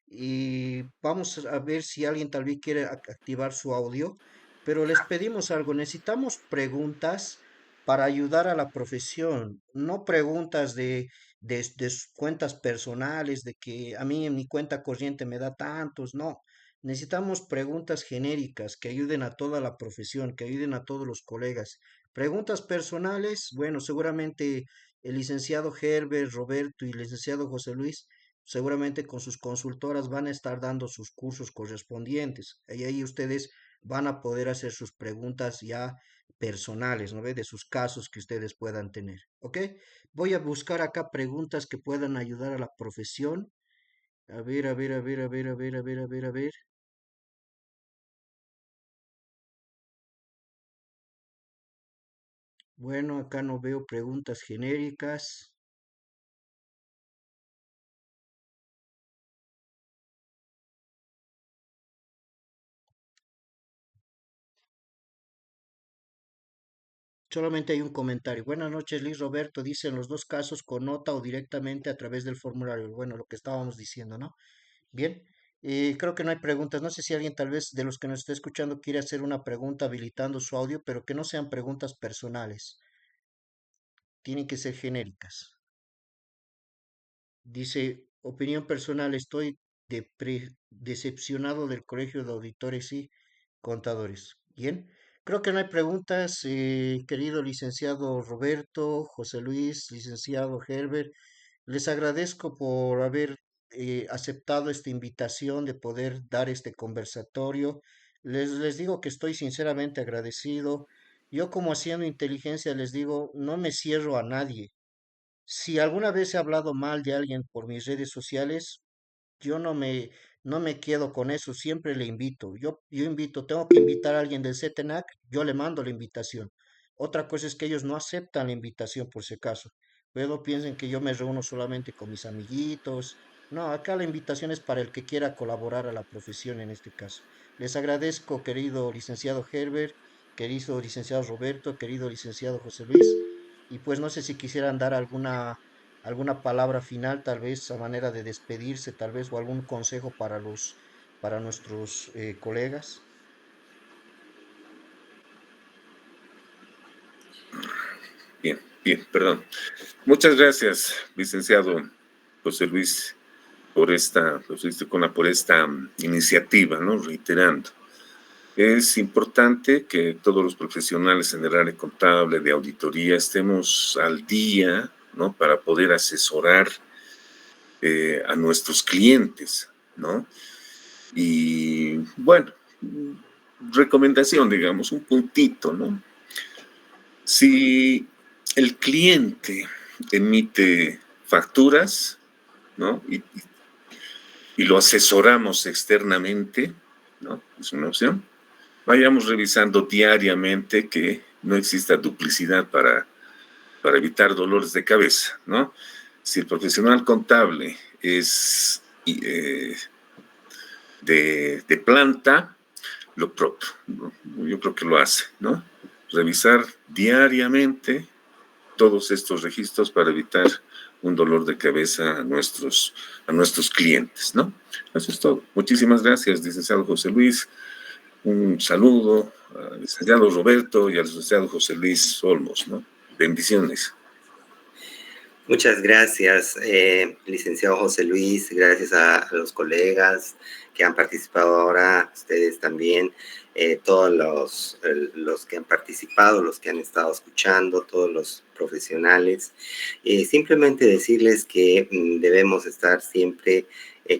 y vamos a ver si alguien tal vez quiere activar su audio, pero les pedimos algo, necesitamos preguntas para ayudar a la profesión, no preguntas de sus cuentas personales, de que a mí en mi cuenta corriente me da tantos, no. Necesitamos preguntas genéricas que ayuden a toda la profesión, que ayuden a todos los colegas. Preguntas personales, bueno, seguramente el licenciado Herbert, Roberto y el licenciado José Luis, seguramente con sus consultoras van a estar dando sus cursos correspondientes. Y ahí ustedes van a poder hacer sus preguntas ya personales, ¿no ve? De sus casos que ustedes puedan tener, ¿ok? Voy a buscar acá preguntas que puedan ayudar a la profesión. A ver, a ver, a ver, a ver, a ver, a ver, a ver, a ver. Bueno, acá no veo preguntas genéricas. Solamente hay un comentario. Buenas noches, Luis Roberto. Dice en los dos casos con nota o directamente a través del formulario. Bueno, lo que estábamos diciendo, ¿no? Bien. Creo que no hay preguntas. No sé si alguien tal vez de los que nos está escuchando quiere hacer una pregunta habilitando su audio, pero que no sean preguntas personales. Tienen que ser genéricas. Dice, opinión personal, estoy decepcionado del Colegio de Auditores y Contadores. Bien, creo que no hay preguntas, querido licenciado Roberto, José Luis, licenciado Herbert. Les agradezco por haber aceptado esta invitación de poder dar este conversatorio. Les digo que estoy sinceramente agradecido. Yo como haciendo inteligencia les digo, no me cierro a nadie. Si alguna vez he hablado mal de alguien por mis redes sociales, yo no me quedo con eso, siempre le invito. Yo invito, tengo que invitar a alguien del CETENAC, yo le mando la invitación. Otra cosa es que ellos no aceptan la invitación por si acaso. Luego piensen que yo me reúno solamente con mis amiguitos. No, acá la invitación es para el que quiera colaborar a la profesión en este caso. Les agradezco, querido licenciado Herbert, querido licenciado Roberto, querido licenciado José Luis, y pues no sé si quisieran dar alguna palabra final, tal vez a manera de despedirse, tal vez, o algún consejo para nuestros colegas.
Bien, bien, perdón. Muchas gracias, licenciado José Luis, por esta, por esta iniciativa, ¿no? Reiterando. Es importante que todos los profesionales en el área contable, de auditoría, estemos al día, ¿no? Para poder asesorar a nuestros clientes, ¿no? Y bueno, recomendación, digamos, un puntito, ¿no? Si el cliente emite facturas, ¿no? Y lo asesoramos externamente, ¿no? Es una opción. Vayamos revisando diariamente que no exista duplicidad para evitar dolores de cabeza, ¿no? Si el profesional contable es de planta, lo propio, ¿no? Yo creo que lo hace, ¿no? Revisar diariamente todos estos registros para evitar un dolor de cabeza a nuestros clientes, ¿no? Eso es todo. Muchísimas gracias, licenciado José Luis. Un saludo al licenciado Roberto y al licenciado José Luis Olmos, ¿no? Bendiciones.
Muchas gracias, licenciado José Luis, gracias a los colegas que han participado ahora, ustedes también, todos los que han participado, los que han estado escuchando, todos los profesionales. Simplemente decirles que debemos estar siempre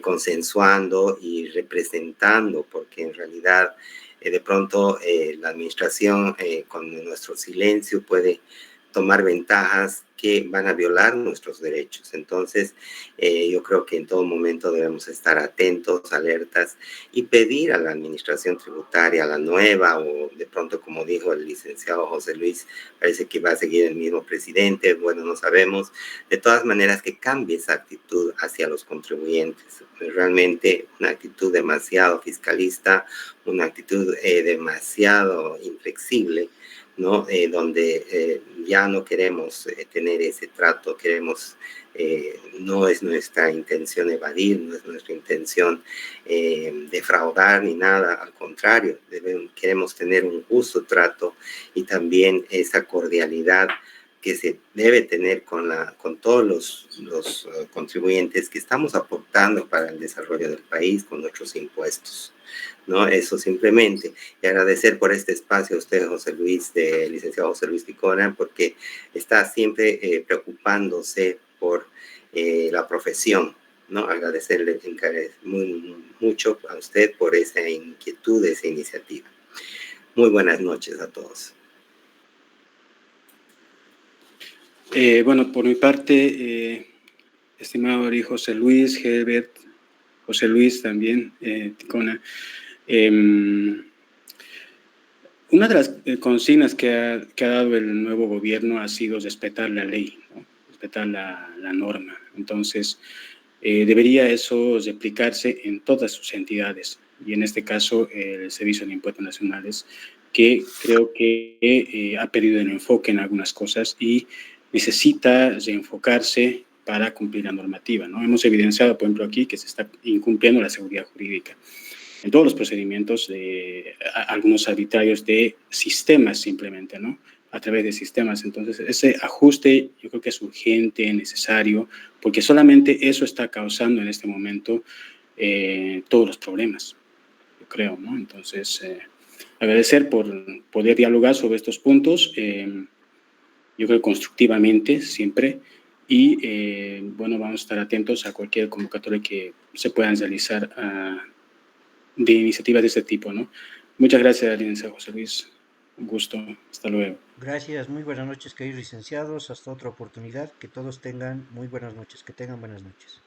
consensuando y representando, porque en realidad de pronto la administración con nuestro silencio puede tomar ventajas que van a violar nuestros derechos. Entonces, yo creo que en todo momento debemos estar atentos, alertas y pedir a la administración tributaria, a la nueva, o de pronto, como dijo el licenciado José Luis, parece que va a seguir el mismo presidente, bueno, no sabemos. De todas maneras, que cambie esa actitud hacia los contribuyentes. Realmente una actitud demasiado fiscalista, una actitud demasiado inflexible, ¿no? Donde ya no queremos tener ese trato, no es nuestra intención evadir, no es nuestra intención defraudar ni nada, al contrario, queremos tener un justo trato y también esa cordialidad que se debe tener con todos los contribuyentes que estamos aportando para el desarrollo del país con nuestros impuestos, ¿no? Eso simplemente. Y agradecer por este espacio a usted, José Luis, licenciado José Luis Ticona, porque está siempre preocupándose por la profesión, ¿no? Agradecerle mucho a usted por esa inquietud, esa iniciativa. Muy buenas noches a todos.
Bueno, por mi parte, estimado José Luis, Herbert, José Luis también, Ticona, una de las consignas que ha dado el nuevo gobierno ha sido respetar la ley, ¿no? Respetar la norma. Entonces, debería eso replicarse en todas sus entidades, y en este caso el Servicio de Impuestos Nacionales, que creo que ha perdido el enfoque en algunas cosas y necesita reenfocarse para cumplir la normativa, ¿no? Hemos evidenciado, por ejemplo, aquí que se está incumpliendo la seguridad jurídica en todos los procedimientos, de algunos arbitrarios de sistemas simplemente, ¿no? A través de sistemas. Entonces, ese ajuste yo creo que es urgente, necesario, porque solamente eso está causando en este momento todos los problemas, yo creo, ¿no? Entonces, agradecer por poder dialogar sobre estos puntos, yo creo constructivamente siempre, y bueno, vamos a estar atentos a cualquier convocatoria que se puedan realizar de iniciativas de este tipo, ¿no? Muchas gracias, licenciado José Luis. Un gusto. Hasta luego.
Gracias, muy buenas noches, queridos licenciados. Hasta otra oportunidad. Que todos tengan muy buenas noches, que tengan buenas noches.